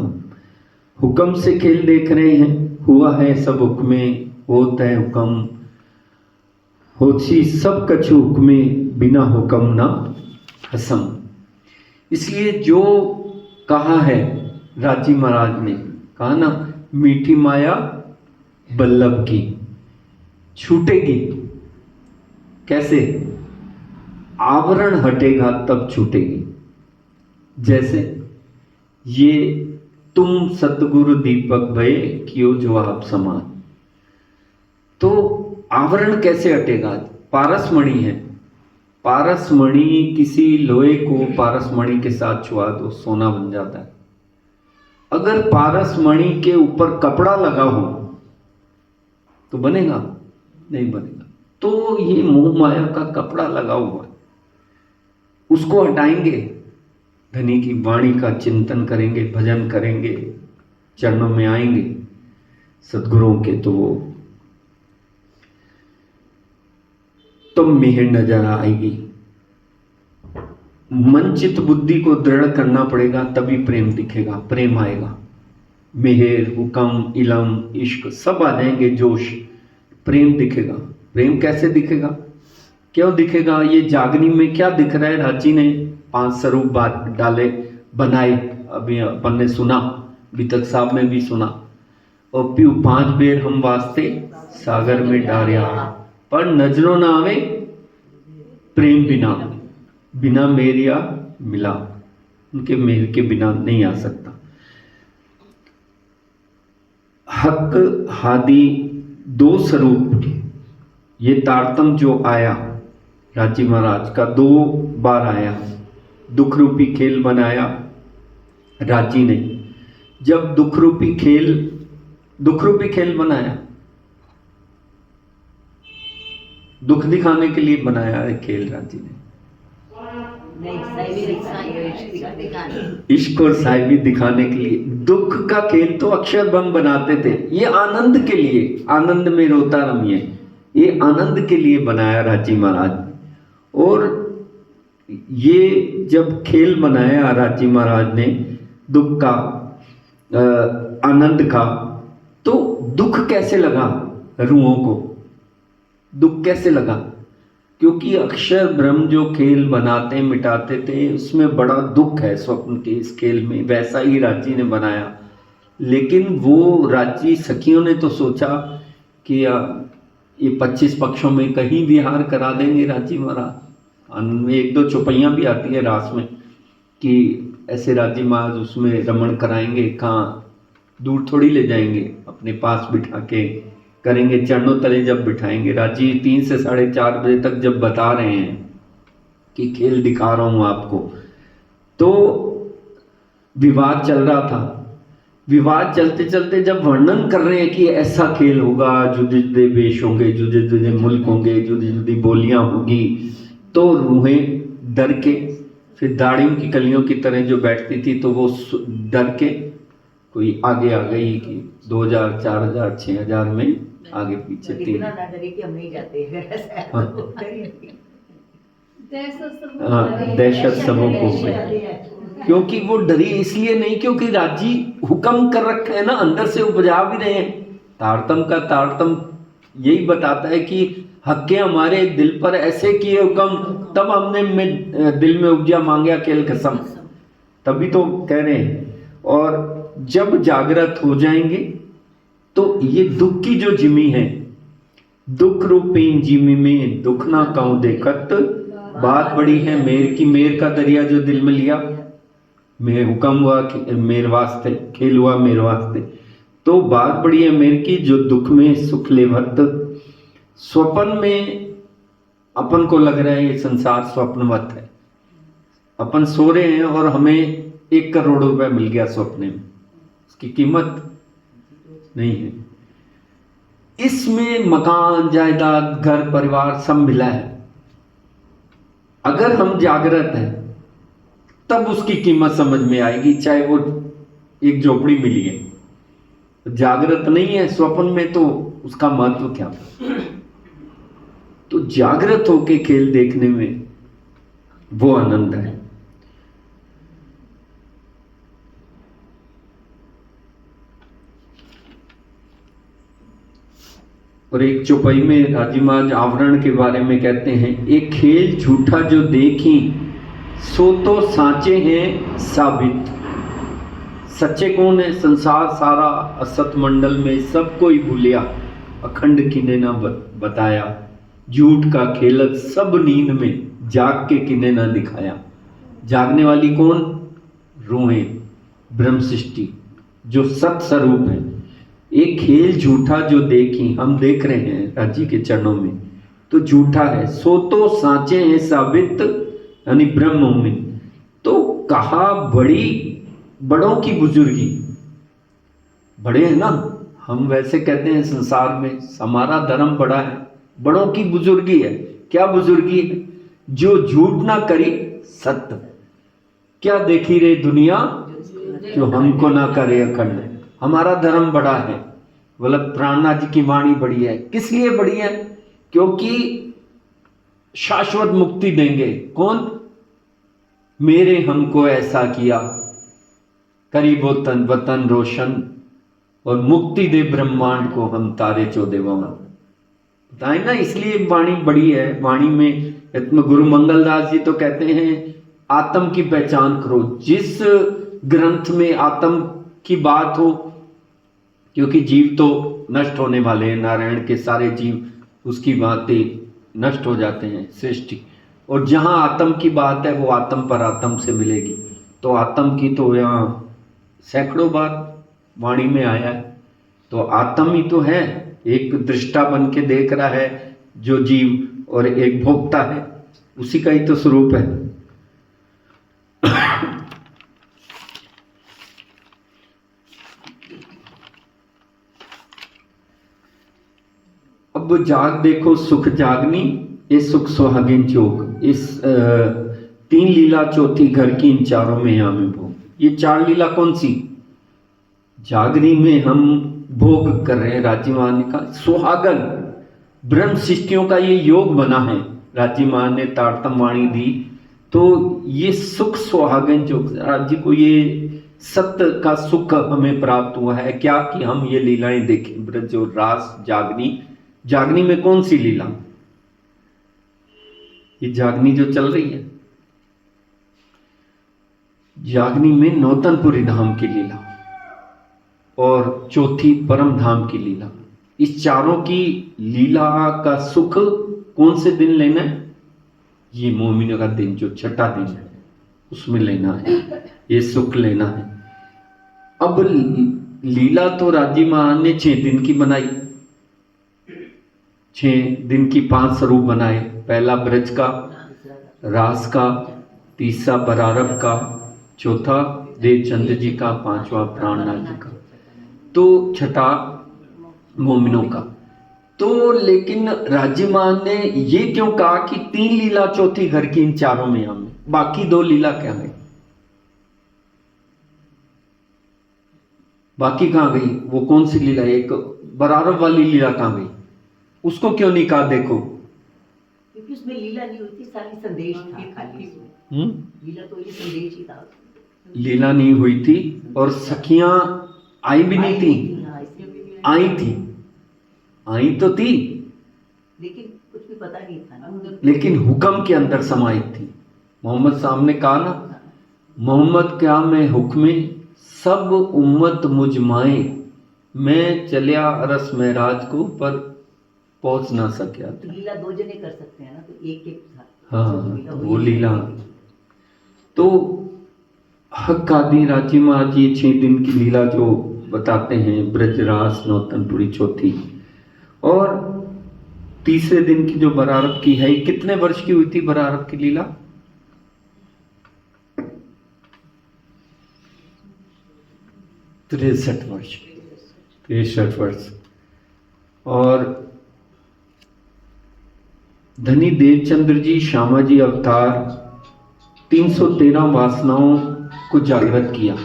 हुक्म से खेल देख रहे हैं, हुआ है सब हुक्मे, होता है हुक्म, होती सब कछु हुक्मे, बिना हुक्म ना हसम। इसलिए जो कहा है राजी महाराज ने, कहा ना, मीठी माया बल्लभ की छूटेगी। कैसे? आवरण हटेगा तब छूटेगी। जैसे ये तुम सतगुरु दीपक भय कियो जो आप समान। तो आवरण कैसे हटेगा? पारसमणि है, पारसमणि, किसी लोहे को पारसमणि के साथ छुआ दो, सोना बन जाता है। अगर पारसमणि के ऊपर कपड़ा लगा हो तो बनेगा? नहीं बनेगा। तो ये मोह माया का कपड़ा लगा हुआ है, उसको हटाएंगे, धनी की वाणी का चिंतन करेंगे, भजन करेंगे, चरणों में आएंगे सद्गुरुओं के, तो वो तो मेहर नजर आएगी। मन चित्त बुद्धि को दृढ़ करना पड़ेगा, तभी प्रेम दिखेगा, प्रेम आएगा। मेहर, हुक्म, इलम, इश्क सब आ जाएंगे, जोश, प्रेम दिखेगा। प्रेम कैसे दिखेगा? क्यों दिखेगा? ये जागनी में क्या दिख रहा है? राजी ने 5 स्वरूप बात डाले, बनाए, अभी अपन ने सुना, बीतक साहब में भी सुना। और पीऊ 5 बेर हम वास्ते सागर में डारिया, पर नजरों ना आवे प्रेम बिना, बिना मेरिया मिला, उनके मेल के बिना नहीं आ सकता। हक हादी 2 स्वरूप, ये तारतम जो आया राजी महाराज का 2 बार आया। दुख रूपी खेल बनाया राजी ने। जब दुख रूपी खेल बनाया, दुख दिखाने के लिए बनाया है खेल राजी ने, इश्क और साहिबी दिखाने के लिए। दुख का खेल तो अक्षरभंग बनाते थे, ये आनंद के लिए, आनंद में रोता रमिए, ये आनंद के लिए बनाया राजी महाराज। और ये जब खेल बनाया राजी महाराज ने दुख का, आनंद का, तो दुख कैसे लगा रूहों को? दुख कैसे लगा? क्योंकि अक्षर ब्रह्म जो खेल बनाते मिटाते थे, उसमें बड़ा दुख है स्वप्न के इस खेल में, वैसा ही राजी ने बनाया। लेकिन वो राजी सखियों ने तो सोचा कि ये 25 पक्षों में कहीं विहार करा देंगे राजी महाराज। आनंद में 1-2 चौपैयाँ भी आती है रास में कि ऐसे राजी महाराज उसमें रमण कराएंगे, कहाँ दूर थोड़ी ले जाएंगे, अपने पास बिठा के करेंगे, चरणों तले जब बिठाएंगे। राजी 3 से 4:30 बजे तक जब बता रहे हैं कि खेल दिखा रहा हूँ आपको, तो विवाद चल रहा था। विवाद चलते चलते जब वर्णन कर रहे हैं कि ऐसा खेल होगा, जुदे जुदे वेश होंगे, जुदे जुदे मुल्क होंगे, जुदी जुदी बोलियां होगी, तो रूहें डर के, फिर दाढ़ियों की कलियों की तरह जो बैठती थी, तो वो डर के कोई आगे आ गई कि 2000, 4000, 6000 में आगे पीछे 3। दहशत सबों को क्योंकि वो डरी इसलिए नहीं, क्योंकि राजी हुक्म कर रखे हैं ना, अंदर से उपजा भी रहे हैं। तारतम का तारतम यही बताता है कि हक्के हमारे दिल पर ऐसे किए हुक्म, तब हमने दिल में उपजा मांगे अकेल कसम, तभी तो कह रहे हैं। और जब जागृत हो जाएंगे तो ये दुख की जो जिमी है, दुख रूपी जिमी में दुख ना कहूं देखत, बात बड़ी है मेर की, मेर का दरिया जो दिल में लिया, मेरे हुक्म हुआ कि मेरे वास्ते, खेल हुआ मेरे वास्ते, तो बात बड़ी है मेर की, जो दुख में सुख लेवत। स्वप्न में अपन को लग रहा है ये संसार स्वप्नवत है, अपन सो रहे हैं और हमें 1 करोड़ रुपए मिल गया स्वप्न में, उसकी कीमत नहीं है। इसमें मकान जायदाद घर परिवार सब मिला है, अगर हम जागृत हैं तब उसकी कीमत समझ में आएगी, चाहे वो एक झोपड़ी मिली है। जागृत नहीं है स्वप्न में तो उसका महत्व क्या। तो जागृत होके खेल देखने में वो आनंद है। और एक चौपाई में राजी महाराज आवरण के बारे में कहते हैं, एक खेल झूठा जो देखी सो तो साचे हैं साबित। सच्चे कौन है? संसार सारा असत मंडल में सब कोई भूलिया, अखंड किने ना बताया, झूठ का खेलत सब नींद में जाग के किने ना दिखाया। जागने वाली कौन? रूहें, ब्रह्म सृष्टि जो सत स्वरूप है। एक खेल झूठा जो देखी, हम देख रहे हैं राजी के चरणों में, तो झूठा है। सो तो साचे हैं साबित, यानी ब्रह्म में। तो कहा बड़ों की बुजुर्गी, बड़े हैं ना हम, वैसे कहते हैं संसार में हमारा धर्म बड़ा है, बड़ों की बुजुर्गी है। क्या बुजुर्गी है? जो झूठ ना करी सत्य, क्या देखी रे दुनिया जो हमको ना करे अखंड। हमारा धर्म बड़ा है, मतलब प्राणनाथ जी की वाणी बड़ी है। किस लिए बड़ी है? क्योंकि शाश्वत मुक्ति देंगे। कौन? मेरे हमको ऐसा किया, करी वो तन वतन रोशन, और मुक्ति दे ब्रह्मांड को हम तारे चौदह वहां बताए ना। इसलिए वाणी बड़ी है। वाणी में गुरु मंगलदास जी तो कहते हैं, आत्म की पहचान करो। जिस ग्रंथ में आत्म की बात हो, क्योंकि जीव तो नष्ट होने वाले हैं, नारायण के सारे जीव उसकी बातें नष्ट हो जाते हैं सृष्टि, और जहां आत्म की बात है वो आत्म पर आत्म से मिलेगी। तो आत्म की तो यहाँ सैकड़ों बार वाणी में आया है। तो आत्म ही तो है, एक दृष्टा बन के देख रहा है जो जीव, और एक भोक्ता है, उसी का ही तो स्वरूप है। अब जाग देखो सुख जागनी, ये सुख सुहागिन जोग। इस 3 लीला चौथी घर की, इन चारों में यहाँ में भोग। ये 4 लीला कौन सी? जागनी में हम भोग कर रहे हैं राज्यमान का। सुहागन ब्रह्म सृष्टियों का ये योग बना है, राज्यमान ने तारतम वाणी दी। तो ये सुख सुहागन जो राज्य को, ये सत्य का सुख हमें प्राप्त हुआ है। क्या कि हम ये लीलाएं देखें, ब्रज और रास जागनी। जागनी में कौन सी लीला? ये जागनी जो चल रही है, जागनी में नौतनपुरी धाम की लीला और चौथी परम धाम की लीला। इस चारों की लीला का सुख कौन से दिन लेना है? ये मोमिनों का दिन जो छठा दिन है, उसमें लेना है, ये सुख लेना है। अब लीला तो राजी महान ने 6 दिन की बनाई, 6 दिन की 5 स्वरूप बनाए। पहला ब्रज का, रास का, तीसरा बरारब का, चौथा देवचंद जी का, 5वां प्राणनाथ जी का, तो छठा मोमिनों का। तो लेकिन राज्यमान ने ये क्यों कहा कि 3 लीला चौथी घर की, इन चारों में हमें, बाकी 2 लीला क्या है? बाकी कहां गई? वो कौन सी लीला? एक बरारब वाली लीला कहां गई? उसको क्यों नहीं कहा? देखो, क्योंकि उसमें लीला नहीं होती, सारी संदेश था खाली उसमें। लीला तो ये संदेश ही था। लीला नहीं हुई थी और सखियां आई भी नहीं थी। हाँ, इसके भी आई तो थी, लेकिन कुछ भी पता नहीं था ना। लेकिन हुक्म के अंदर समाहित थी। मोहम्मद साहब ने कहा ना, मोहम्मद क्या मैं हुक्मे सब उम्मत मुझ माए, मैं चलिया अरस महराज को पर पहुंच ना सकिया तो था। लीला दो जने कर सकते हैं ना, तो एक एक था। हाँ, वो लीला। तो हक कादी राची महाराज ये 6 दिन की लीला जो बताते हैं, ब्रजरास नौतनपुरी चौथी, और तीसरे दिन की जो बरारत की है, कितने वर्ष की हुई थी बरारत की लीला? 63 वर्ष। 63 वर्ष। और धनी देवचंद्र जी श्यामा जी अवतार 313 वासनाओं को जागृत किया।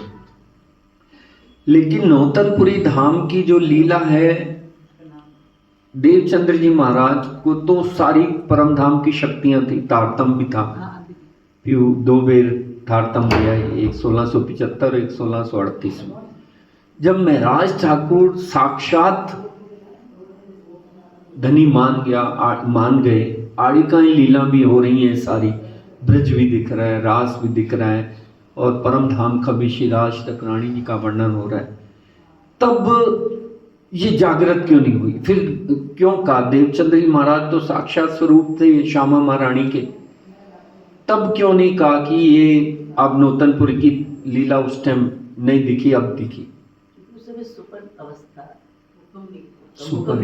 लेकिन नौतनपुरी धाम की जो लीला है, देवचंद्र जी महाराज को तो सारी परम धाम की शक्तियां थी, तारतम भी था। प्यू 2 बेर तारतम लिया, एक 1675 और एक 1638 में। जब महराज ठाकुर साक्षात धनी मान गए, आड़िकाएं लीला भी हो रही हैं सारी, ब्रज भी दिख रहा है, रास भी दिख रहा है, और परम धाम का भी शिराज तक रानी जी का वर्णन हो रहा है, तब ये जागृत क्यों नहीं हुई? फिर क्यों कहा? देवचंद्र जी महाराज तो साक्षात स्वरूप थे श्यामा महारानी के, तब क्यों नहीं कहा कि ये अब नौतनपुरी की लीला उस टाइम नहीं दिखी, अब दिखी? उस समय सुपर अवस्था, सुपर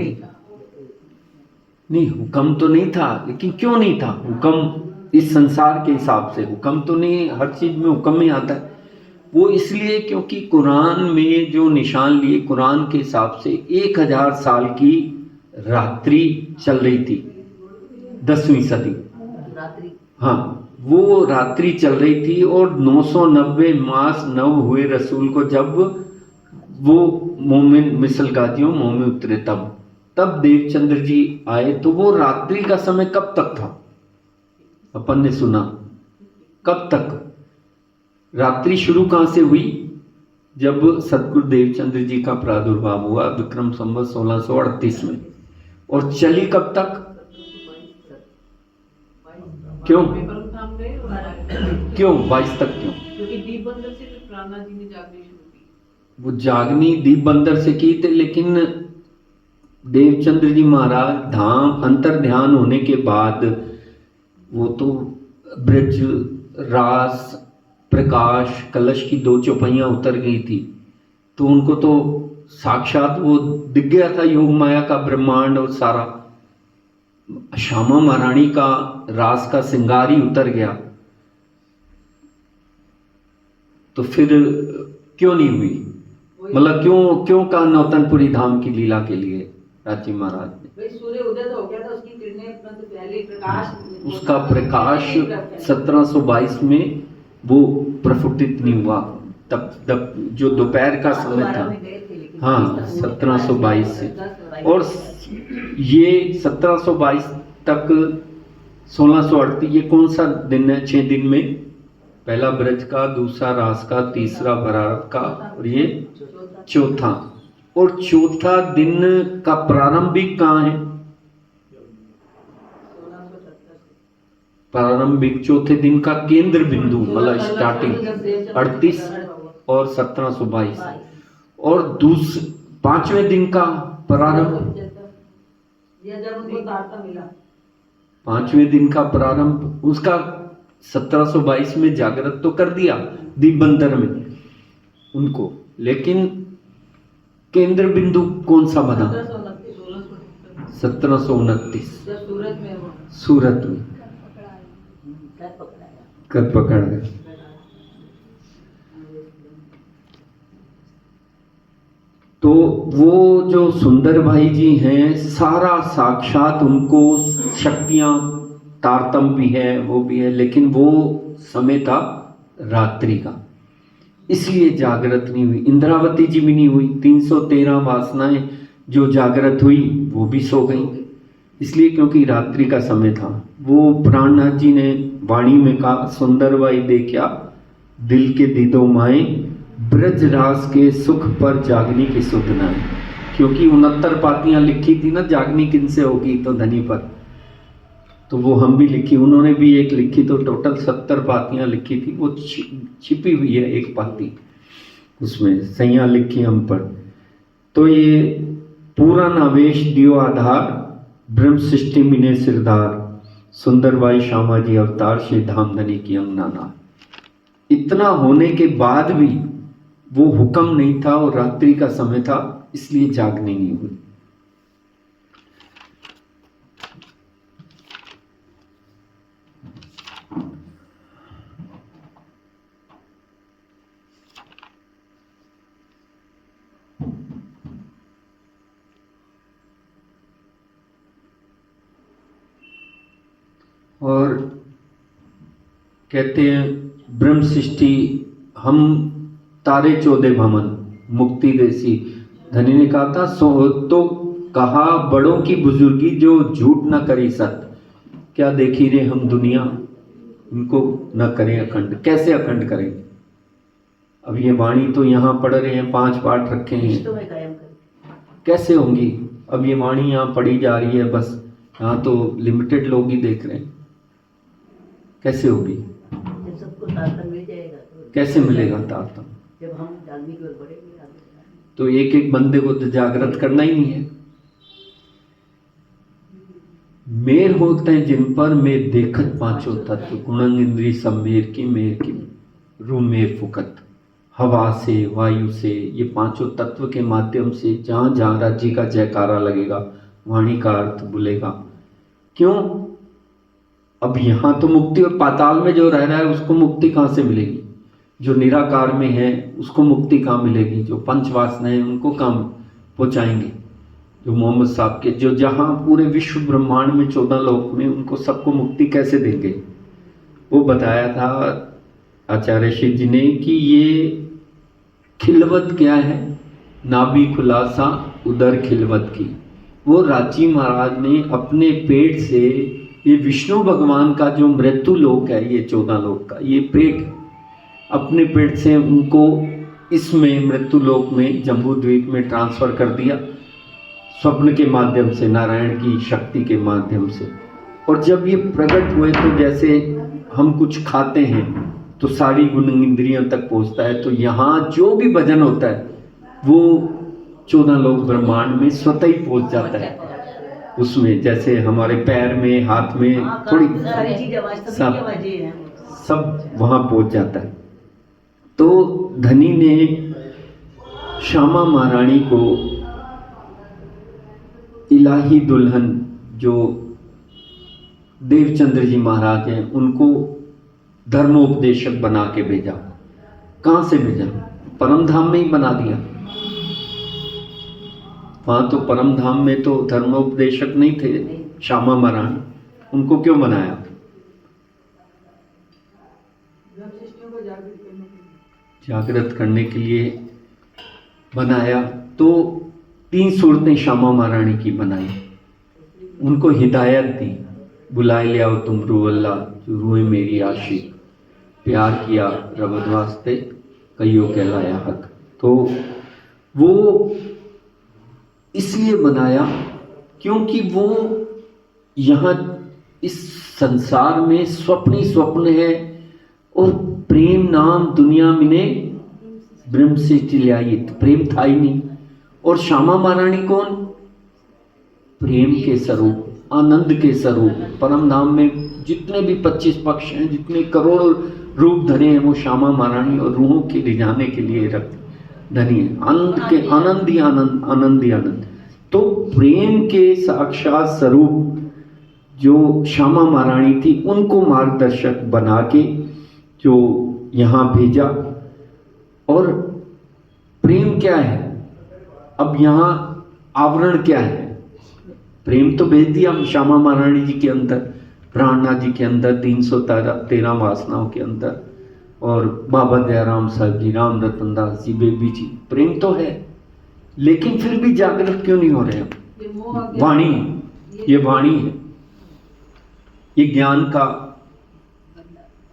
नहीं, हुक्म तो नहीं था, लेकिन क्यों नहीं था हुक्म? इस संसार के हिसाब से हुक्म तो नहीं, हर चीज में हुक्म ही आता है। वो इसलिए क्योंकि कुरान में जो निशान लिए, कुरान के हिसाब से 1000 साल की रात्रि चल रही थी, 10वीं सदी। रात्रि, हाँ, वो रात्रि चल रही थी, और 990 मास नव हुए रसूल को, जब वो मोमिन मिसल गाजियों मोमिन उतरे, तब देवचंद्र जी आए। तो वो रात्रि का समय कब तक था? अपन ने सुना कब तक? रात्रि शुरू कहां से हुई? जब सतगुरु देवचंद्र जी का प्रादुर्भाव हुआ विक्रम संवत 1638 में, और चली कब तक? क्यों 22 तक? क्यों? क्योंकि दीप बंदर से फिर प्राणा जी ने जागनी शुरू की। वो जागनी दीप बंदर से की थे, लेकिन देवचंद्र जी महाराज धाम अंतर ध्यान होने के बाद वो तो ब्रज रास प्रकाश कलश की 2 चौपाइयां उतर गई थी, तो उनको तो साक्षात वो दिख गया था, योग माया का ब्रह्मांड और सारा। श्यामा महारानी का रास का श्रृंगार ही उतर गया, तो फिर क्यों नहीं हुई? मतलब क्यों कहा नौतनपुरी धाम की लीला के लिए राजी महाराज ने? भाई सूर्य उदय तो हो गया था, उसकी किरणें तुरंत पहले प्रकाश, उसका प्रकाश 1722 में वो प्रफुटित नहीं हुआ, तब जो दोपहर का समय था। हाँ, 1722 से, और ये 1722 तक 1638, ये कौन सा दिन है? 6 दिन में, पहला ब्रज का, दूसरा रास का, तीसरा बरारत का, और ये चौथा। और चौथा दिन का प्रारंभिक कहाँ है? प्रारंभिक चौथे दिन का केंद्र बिंदु, मतलब स्टार्टिंग 38 और 1722, और 5वें दिन का प्रारंभ, जब उनको तारतम मिला, 5वें दिन का प्रारंभ उसका 1722 में जागृत तो कर दिया दीपबंदर में उनको, लेकिन केंद्र बिंदु कौन सा बना? 1729 सूरत में कर पकड़ गए। तो वो जो सुंदर भाई जी हैं, सारा साक्षात उनको शक्तियां, तारतम भी है, वो भी है, लेकिन वो समय था रात्रि का, इसलिए जागृत नहीं हुई। इंद्रावती जी भी नहीं हुई, 313 वासनाएं जो जागृत हुई वो भी सो गई, इसलिए क्योंकि रात्रि का समय था। वो प्राणनाथ जी ने वाणी में कहा, सुंदर भाई देखा दिल के दीदो माए ब्रज रास के सुख पर जागनी की सुध नाए। क्योंकि 69 पातियां लिखी थी ना, जागनी किन से होगी तो धनी पर, तो वो हम भी लिखी, उन्होंने भी एक लिखी, तो टोटल 70 पातियां लिखी थी। वो छिपी हुई है एक पाती, उसमें सैया लिखी हम पर। तो ये पूरा नावेश दियो आधार, ब्रह्म सृष्टि मिने सिरदार, सुंदरबाई श्यामा जी अवतार, श्री धामधनी की अंगनाना। इतना होने के बाद भी वो हुक्म नहीं था और रात्रि का समय था, इसलिए जागनी नहीं हुई। और कहते हैं ब्रह्म सृष्टि हम तारे 14 भमन, मुक्ति देसी। धनी ने कहा था सो तो कहा बड़ों की बुजुर्गी जो झूठ न करी सत, क्या देखी रे हम दुनिया, इनको न करें अखंड। कैसे अखंड करेंगे? अब ये वाणी तो यहाँ पढ़ रहे हैं, 5 पाठ रखे हैं, कैसे होंगी? अब ये वाणी यहाँ पढ़ी जा रही है, बस यहाँ तो लिमिटेड लोग ही देख रहे हैं, कैसे होगी? जब सबको तारतम्य मिल जाएगा तो कैसे मिलेगा तारतम्य? जब हम आदमी की ओर बढ़ेंगे तो एक एक बंदे को तो जागृत करना ही नहीं है। मेर होते हैं जिन पर मेर देखत पांचों तत्व, गुणंग इंद्री सब मेर की रू मेर फुकत। हवा से, वायु से, ये पांचों तत्व के माध्यम से जहां जहां राज्य का जयकारा लगेगा, वाणी का अर्थ बोलेगा। क्यों? अब यहाँ तो मुक्ति, और पाताल में जो रह रहा है उसको मुक्ति कहाँ से मिलेगी? जो निराकार में है उसको मुक्ति कहाँ मिलेगी? जो पंचवासनाएं हैं उनको कहाँ पहुँचाएंगे? जो मोहम्मद साहब के, जो जहाँ पूरे विश्व ब्रह्मांड में 14 लोक में, उनको सबको मुक्ति कैसे देंगे? वो बताया था आचार्य शिव जी ने कि ये खिलवत क्या है, नाभि खुलासा उदर खिलवत की। वो रांची महाराज ने अपने पेट से, ये विष्णु भगवान का जो मृत्यु लोक है, ये 14 लोक का ये पेट, अपने पेट से उनको इसमें मृत्यु लोक में जम्बू द्वीप में ट्रांसफर कर दिया, स्वप्न के माध्यम से, नारायण की शक्ति के माध्यम से। और जब ये प्रकट हुए तो जैसे हम कुछ खाते हैं तो सारी गुण इंद्रियों तक पहुंचता है, तो यहाँ जो भी भजन होता है वो 14 लोक ब्रह्मांड में स्वतः ही पहुंच जाता है। उसमें जैसे हमारे पैर में, हाथ में, थोड़ी सारी चीजें सब वहाँ पहुंच जाता है। तो धनी ने श्यामा महारानी को इलाही दुल्हन, जो देवचंद्र जी महाराज हैं, उनको धर्मोपदेशक बना के भेजा। कहाँ से भेजा? परम धाम में ही बना दिया। वहाँ तो परम धाम में तो धर्मोपदेशक नहीं थे श्यामा महारानी, उनको क्यों बनाया? जागृत करने के लिए बनाया। तो 3 सूरतें श्यामा महारानी की बनाई, उनको हिदायत दी, बुलाए ले आओ तुम रूअल्ला जो रूए मेरी आशिक, प्यार किया रबद वास्ते कईयों कहलाया हक। तो वो इसलिए बनाया क्योंकि वो यहाँ इस संसार में स्वप्न ही स्वप्न है, और प्रेम नाम दुनिया में ब्रह्म से चिल्लाई, प्रेम था ही नहीं। और श्यामा महारानी कौन? प्रेम के स्वरूप, आनंद के स्वरूप। परम धाम में जितने भी 25 पक्ष हैं, जितने करोड़ रूप धरे हैं, वो श्यामा महारानी और रूहों के रिझाने के लिए रख धनी है। आनंद के आनंद ही आनंद, आनंद ही आनंद। तो प्रेम के साक्षात स्वरूप जो श्यामा महारानी थी, उनको मार्गदर्शक बना के जो यहाँ भेजा। और प्रेम क्या है? अब यहाँ आवरण क्या है? प्रेम तो भेज दिया हम श्यामा महारानी जी के अंदर, प्राणनाथ जी के अंदर, 313 वासनाओं के अंदर, और बाबा दयाराम साहब जी, राम रतन दास जी, बेबी जी, प्रेम तो है, लेकिन फिर भी जागृत क्यों नहीं हो रहे हम? वाणी, ये वाणी है, ये ज्ञान का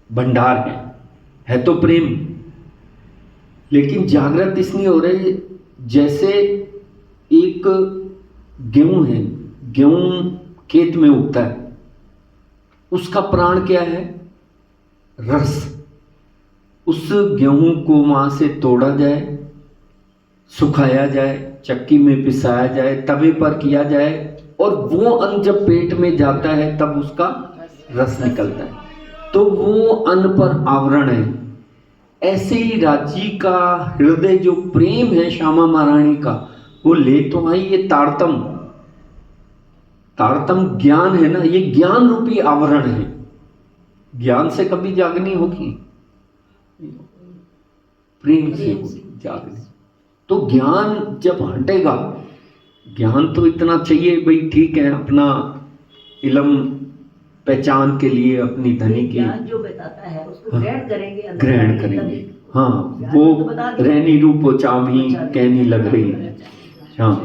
भंडार है, है तो प्रेम, लेकिन जागृत इसलिए हो रही है जैसे एक गेहूं है, गेहूं खेत में उगता है, उसका प्राण क्या है? रस। उस गेहूं को वहां से तोड़ा जाए, सुखाया जाए, चक्की में पिसाया जाए, तवे पर किया जाए, और वो अन्न जब पेट में जाता है तब उसका रस निकलता है, तो वो अन्न पर आवरण है। ऐसे ही राजी का हृदय जो प्रेम है श्यामा महारानी का, वो ले तो आई ये तारतम। तारतम ज्ञान है ना, ये ज्ञान रूपी आवरण है। ज्ञान से कभी जागनी होगी? प्रेम से जागनी। तो ज्ञान जब हटेगा, ज्ञान तो इतना चाहिए भाई, ठीक है, अपना इलम पहचान के लिए, अपनी धनी की ज्ञान जो बताता है उसको ग्रहण करेंगे, अंदर ग्रहण जाके करेंगे। तभी। हाँ, ज्ञान वो तो बता दिया। रहनी रूप चावी कहनी लग रही। हाँ,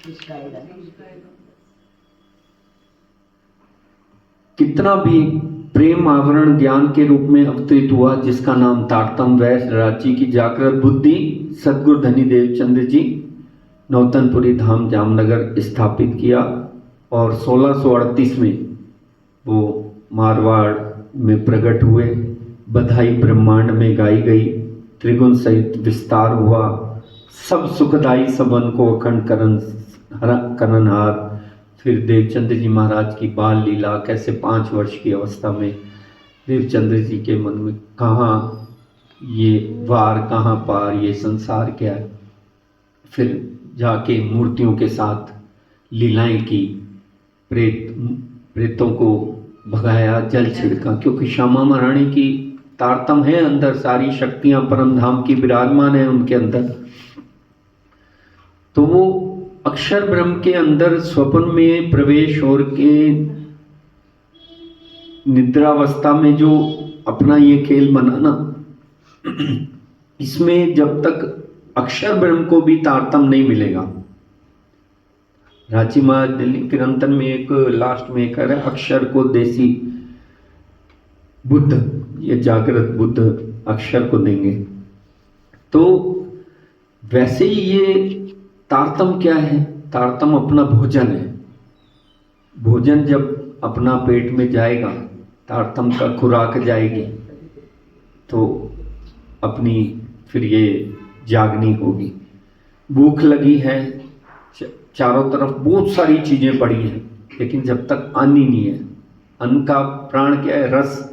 निष्कायेगा। कितना भी प्रेम आवरण ज्ञान के रूप में अवतरित हुआ, जिसका नाम तारतम वैस रांची की जागृत बुद्धि सदगुरु धनी देवचंद्र जी नौतनपुरी धाम जामनगर स्थापित किया, और 1638 में वो मारवाड़ में प्रकट हुए। बधाई ब्रह्मांड में गाई गई, त्रिगुण सहित विस्तार हुआ, सब सुखदाई सबन को अखंड करणहार। फिर देवचंद्र जी महाराज की बाल लीला, कैसे 5 वर्ष की अवस्था में देवचंद्र जी के मन में कहाँ ये वार, कहाँ पार, ये संसार क्या है। फिर जाके मूर्तियों के साथ लीलाएं की, प्रेतों को भगाया, जल छिड़का, क्योंकि श्यामा महारानी की तारतम है अंदर, सारी शक्तियां परम धाम की विराजमान है उनके अंदर। तो वो अक्षर ब्रह्म के अंदर स्वप्न में प्रवेश और के निद्रावस्था में जो अपना ये खेल बना ना, इसमें जब तक अक्षर ब्रह्म को भी तारतम नहीं मिलेगा। रांची महाराज दिल्ली किरंतन में एक लास्ट में कह रहे अक्षर को देसी बुद्ध, ये जागृत बुद्ध अक्षर को देंगे। तो वैसे ही ये तारतम क्या है? तारतम अपना भोजन है। भोजन जब अपना पेट में जाएगा, तारतम का खुराक जाएगी, तो अपनी फिर ये जागनी होगी। भूख लगी है, चारों तरफ बहुत सारी चीजें पड़ी हैं, लेकिन जब तक अन्न ही नहीं है, अन्न का प्राण क्या है? रस।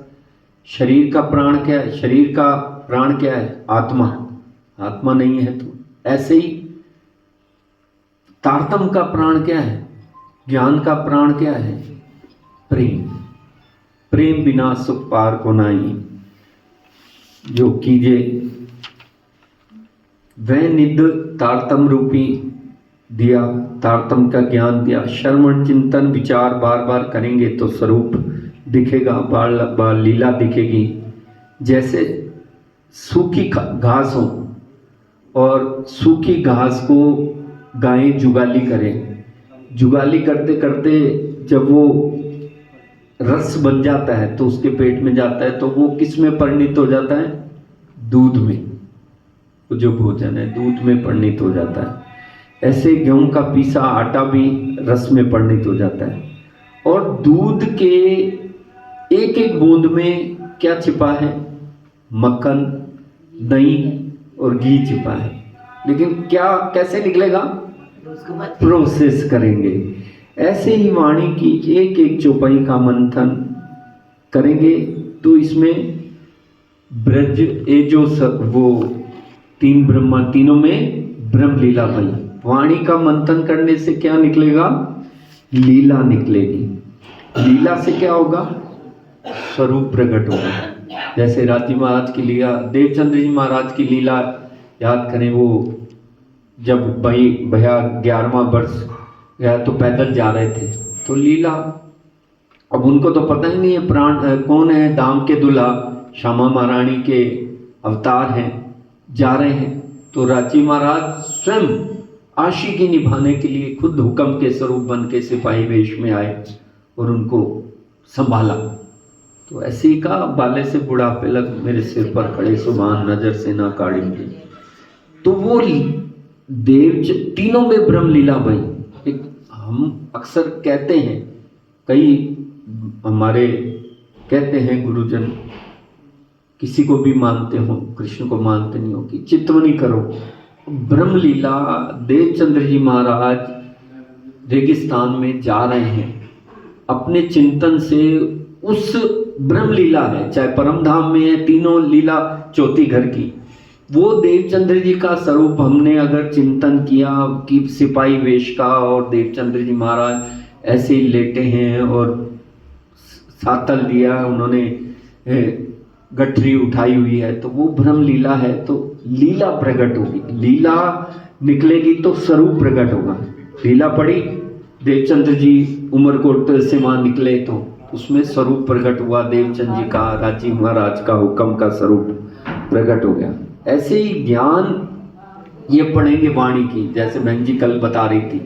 शरीर का प्राण क्या है? शरीर का प्राण क्या है? आत्मा। आत्मा नहीं है तो ऐसे ही तारतम का प्राण क्या है? ज्ञान का प्राण क्या है? प्रेम। प्रेम बिना सुख पार को नाही, जो कीजे वह निध तारतम रूपी दिया, तारतम का ज्ञान दिया। श्रवण चिंतन विचार बार बार करेंगे तो स्वरूप दिखेगा, बाल बाल लीला दिखेगी। जैसे सूखी घास हो और सूखी घास को गायें जुगाली करें, जुगाली करते करते जब वो रस बन जाता है तो उसके पेट में जाता है, तो वो किस में परिणित हो जाता है? दूध में। वो जो भोजन है दूध में परिणित हो जाता है। ऐसे गेहूं का पीसा आटा भी रस में परिणित हो जाता है। और दूध के एक एक बूंद में क्या छिपा है? मक्खन, दही और घी छिपा है। लेकिन क्या कैसे निकलेगा? प्रोसेस करेंगे। ऐसे ही वाणी की एक एक चौपाई का मंथन करेंगे तो इसमें ब्रज ये जो वो तीन ब्रह्मा, तीनों में ब्रह्म लीला बनी। वाणी का मंथन करने से क्या निकलेगा? लीला निकलेगी। लीला से क्या होगा? स्वरूप प्रकट होगा। जैसे राजी महाराज की लीला, देवचंद्र जी महाराज की लीला याद करें। वो जब भैया 11वां वर्ष गया तो पैदल जा रहे थे, तो लीला, अब उनको तो पता ही नहीं है प्राण कौन है, दाम के दुल्हा श्यामा महारानी के अवतार हैं, जा रहे हैं। तो राजी महाराज स्वयं आशिकी निभाने के लिए खुद हुक्म के स्वरूप बन के सिपाही वेश में आए और उनको संभाला। तो ऐसे ही कहा, बाले से बुढ़ापे लग मेरे सिर पर खड़े सुभान नजर से ना काढ़ी मुझे। तो वो तीनों में ब्रह्म लीला भाई। एक हम अक्सर कहते हैं, कई हमारे कहते हैं गुरुजन, किसी को भी मानते हो, कृष्ण को मानते नहीं हो, कि चित्तवनी करो। ब्रह्म लीला देवचंद्र जी महाराज रेगिस्तान में जा रहे हैं, अपने चिंतन से उस ब्रह्म लीला है, चाहे परम धाम में है, तीनों लीला चौथी घर की, वो देवचंद्र जी का स्वरूप हमने अगर चिंतन किया कि सिपाही वेश का और देवचंद्र जी महाराज ऐसे ही लेटे हैं और सातल दिया उन्होंने, गठरी उठाई हुई है, तो वो ब्रह्म लीला है। तो लीला प्रकट होगी, लीला निकलेगी तो स्वरूप प्रकट होगा। लीला पड़ी, देवचंद्र जी उमरकोट से वहां निकले तो उसमें स्वरूप प्रकट हुआ, देवचंद जी का, राजी महाराज का हुक्म का स्वरूप प्रकट हो गया। ऐसे ही ज्ञान ये पढ़ेंगे वाणी की, जैसे बहन जी कल बता रही थी,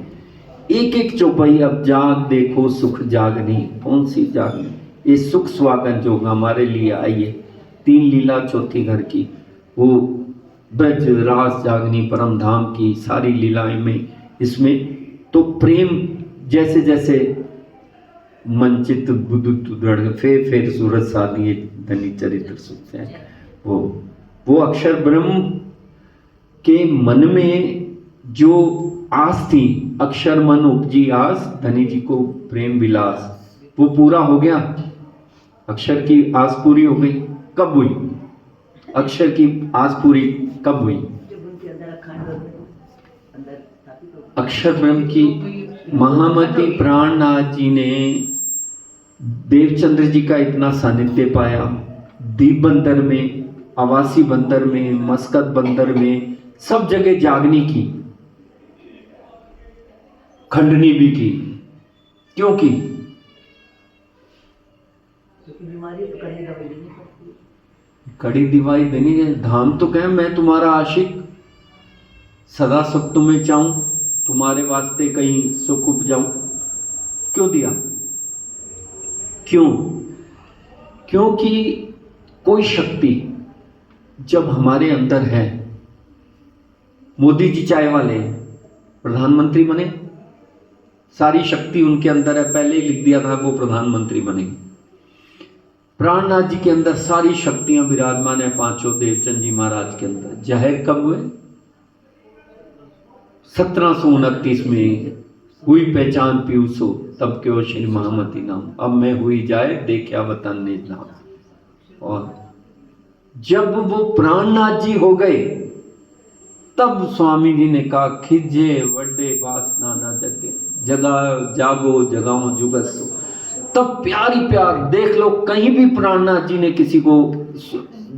एक एक चौपाई अब जाग देखो सुख जागनी, कौन सी जागनी, ये सुख स्वागत जो हमारे लिए आई है, 3 लीला चौथी घर की, वो ब्रज रास जागनी परम धाम की सारी लीलाएं में, इसमें तो प्रेम जैसे जैसे मंचित बुद्धुत दृढ़ फेर सूरज साधिए धनी चरित्र सुख है, वो अक्षर ब्रह्म के मन में जो आस थी, अक्षर मन उपजी आस धनी जी को प्रेम विलास, वो पूरा हो गया। अक्षर की आस पूरी हो गई, कब हुई? अक्षर की आस पूरी कब हुई? जब उनके अंदर अखंड अंदर स्थापित हो। अक्षर ब्रह्म की महामती प्राणनाथ जी ने देवचंद्र जी का इतना सानिध्य पाया, दीप बंदर में, आवासी बंदर में, मस्कत बंदर में, सब जगह जागनी की, खंडनी भी की। क्यों की? क्योंकि बीमारी तो कड़ी दवाई देनी पड़ती है। कड़ी दवाई देनी है। धाम तो कहें मैं तुम्हारा आशिक, सदा सुख तुम्हें चाहूं, तुम्हारे वास्ते कहीं सुख उपजाऊं। क्यों दिया? क्यों? क्योंकि कोई शक्ति जब हमारे अंदर है, मोदी जी चाय वाले हैं, प्रधानमंत्री बने, सारी शक्ति उनके अंदर है, पहले ही लिख दिया था वो प्रधानमंत्री बनेंगे। प्राणनाथ जी के अंदर सारी शक्तियां विराजमान है, पांचों देवचंद जी महाराज के अंदर। जाहिर कब हुए? 1729 में हुई पहचान पीयूषो, तब क्यों श्री महामती नाम, अब मैं हुई जाए देखा वतन ने नाम। और जब वो प्राणनाथ जी हो गए, तब स्वामी जी ने कहा खिजे वड्डे वासना ना जगे, जगा जागो जगाओ जुगसो। तब प्यारी प्यार देख लो, कहीं भी प्राणनाथ जी ने किसी को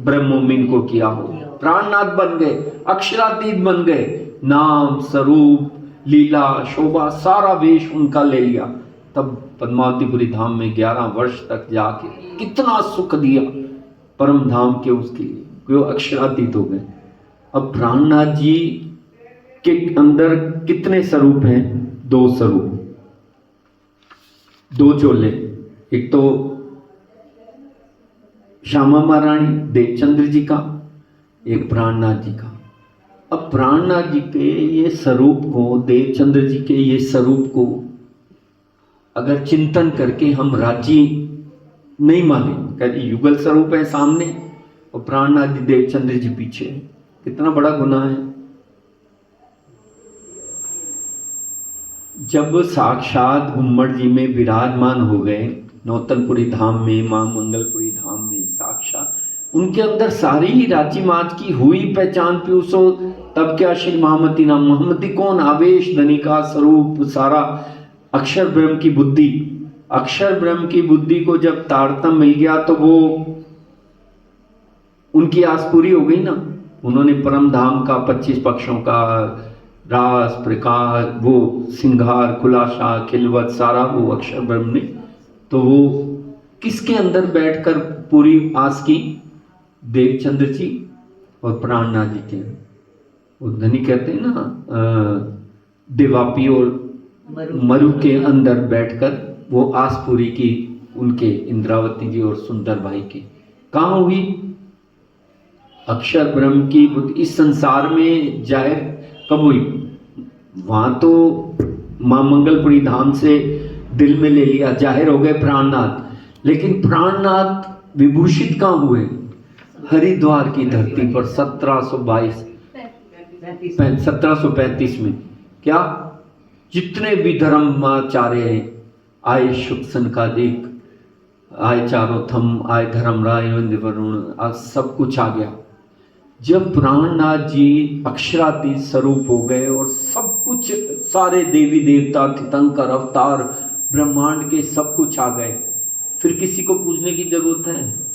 ब्रह्मोमीन को किया हो, प्राणनाथ बन गए, अक्षरातीत बन गए, नाम स्वरूप लीला शोभा सारा वेश उनका ले लिया। तब पद्मावतीपुरी धाम में 11 वर्ष तक जाके कितना सुख दिया परम धाम के उसके लिए, वो अक्षरातीत हो गए। अब प्राणनाथ जी के अंदर कितने स्वरूप हैं? 2 स्वरूप, 2 चोले, एक तो श्यामा महारानी देवचंद्र जी का, एक प्राणनाथ जी का। अब प्राणनाथ जी के ये स्वरूप को, देवचंद्र जी के ये स्वरूप को अगर चिंतन करके हम राजी नहीं माने, कहते युगल स्वरूप है सामने और प्राणनाथ जी देवचंद्र जी पीछे, कितना बड़ा गुनाह है। जब साक्षात गुम्मट जी में विराजमान हो गए, नौतनपुरी धाम में, मां मंगलपुरी धाम में, साक्षात उनके अंदर सारी ही राची मात की हुई पहचान पीयूषो, तब क्या श्री महामती नाम। महामती कौन? आवेश धनी का स्वरूप, सारा अक्षर ब्रह्म की बुद्धि। अक्षर ब्रह्म की बुद्धि को जब तारतम्य मिल गया तो वो उनकी आस पूरी हो गई ना। उन्होंने परम धाम का 25 पक्षों का रास प्रकाश, वो सिंगार खुलासा खिलवत सारा वो अक्षर ब्रह्म ने, तो वो किसके अंदर बैठकर पूरी आस की? देवचंद्र जी और प्राणनाथ जी के। वो धनी कहते हैं ना, देवापी और मरु के अंदर बैठकर वो आस पूरी की उनके, इंद्रावती जी और सुंदर भाई के। कहाँ हुई? अक्षर ब्रह्म की बुद्धि इस संसार में जाहिर कब हुई? वहां तो मां मंगलपुरी धाम से दिल में ले लिया, जाहिर हो गए प्राणनाथ। लेकिन प्राणनाथ विभूषित कहाँ हुए? हरिद्वार की धरती पर 1735 में। क्या जितने भी धर्माचार्य आए, शुक सनकादिक आए, चारों थम आए, धर्मराय वरुण, आज सब कुछ आ गया। जब प्राणनाथ जी अक्षरातीत स्वरूप हो गए और सब कुछ, सारे देवी देवता, तीर्थंकर, अवतार, ब्रह्मांड के सब कुछ आ गए, फिर किसी को पूजने की जरूरत है?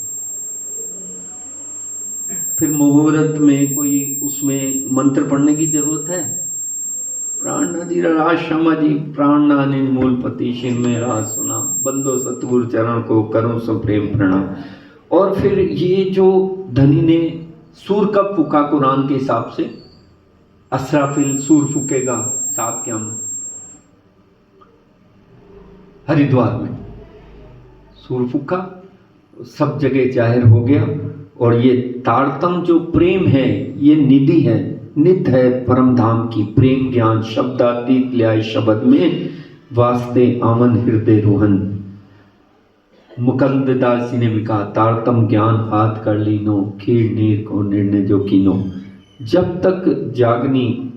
फिर मुहूर्त में कोई उसमें मंत्र पढ़ने की जरूरत है? प्राणनाथ राशमा जी, प्राणनाथ मूलपति शिव में राज सुना, बंदो सतगुरु चरण को करूं सो प्रेम प्रणाम। और फिर ये जो धनी ने सूर कब फूका कुरान के हिसाब से? असराफिल सूर फूकेगा साहब क्या में, हरिद्वार में सूर फूका, सब जगह जाहिर हो गया। और ये तारतम जो प्रेम है, ये निधि है, निध है परम धाम की। प्रेम ज्ञान शब्दातीत ल्याय शब्द में, वास्ते आमन हृदय रोहन। मुकुंद दास जी ने भी कहा, तारतम ज्ञान हाथ कर लीनो, खीर नीर को निर्णय जो कीनो। जब तक जागनी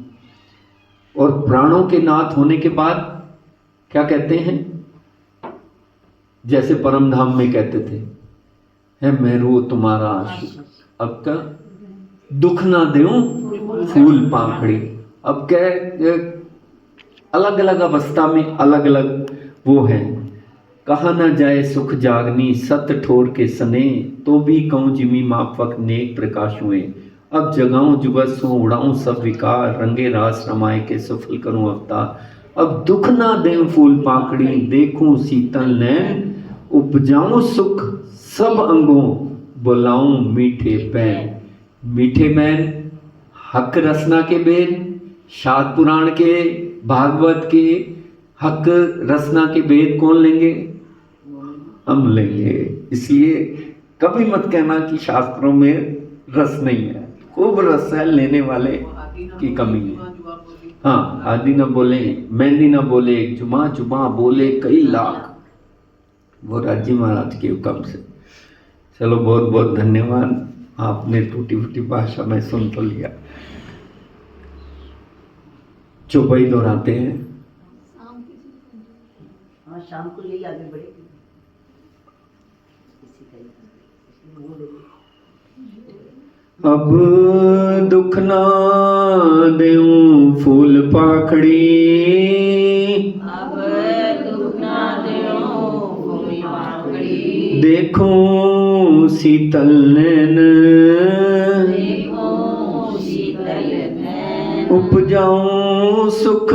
और प्राणों के नाथ होने के बाद क्या कहते हैं? जैसे परम धाम में कहते थे, है मेरू तुम्हारा आशिक, अब का दुख ना देऊं फूल पाखड़ी। अब क्या, अलग अलग अवस्था में अलग अलग वो है। कहा ना जाए सुख जागनी, सत ठोर के सने, तो भी कहूँ जिमी माफक नेक प्रकाश हुए। अब जगाऊं जुगस हूँ, उड़ाऊं सब विकार, रंगे रास रमाए के सफल करूं अवतार। अब दुख ना दें फूल पाखड़ी, देखूं शीतल नैन, उपजाऊं सुख सब अंगों, बुलाऊं मीठे बैन। मीठे बैन हक रसना के बेन, शाद पुराण के, भागवत के हक रसना के वेद कौन लेंगे? हम लेंगे। इसलिए कभी मत कहना कि शास्त्रों में रस नहीं है, खूब रस है, लेने वाले की कमी है। हाँ, आदि न बोले, मेहंदी न बोले, जुमा जुमा बोले कई लाख, वो राज्य महाराज के हुक्म से। चलो बहुत बहुत धन्यवाद, आपने टूटी फूटी भाषा में सुन तो लिया। चौपाई दोहराते हैं। हाँ, शाम को यही आगे बढ़ेगी। अब दुख ना देऊं फूल पाखड़ी, अब दुख ना देऊं फूल पाखड़ी, देखूं शीतल नैन, देखूं शीतल नैन, उपजाऊं सुख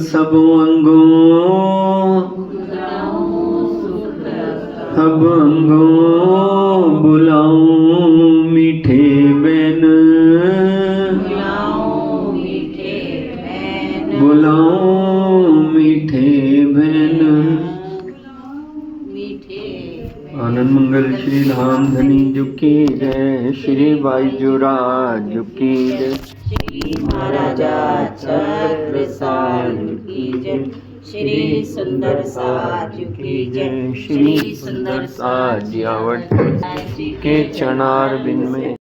सब अंगों, सब अंगों, बुलाऊं मीठे बैन, बुलाऊं मीठे बैन, बुलाऊं मीठे बैन। मीठे आनंद मंगल श्री धाम धनी जुकी जय, श्री बाईजुराज जुकी जय, श्री महाराजा छत्रसाल की जय, श्री सुंदर साज की जय, श्री सुंदर साज आवट के चरणारविंद में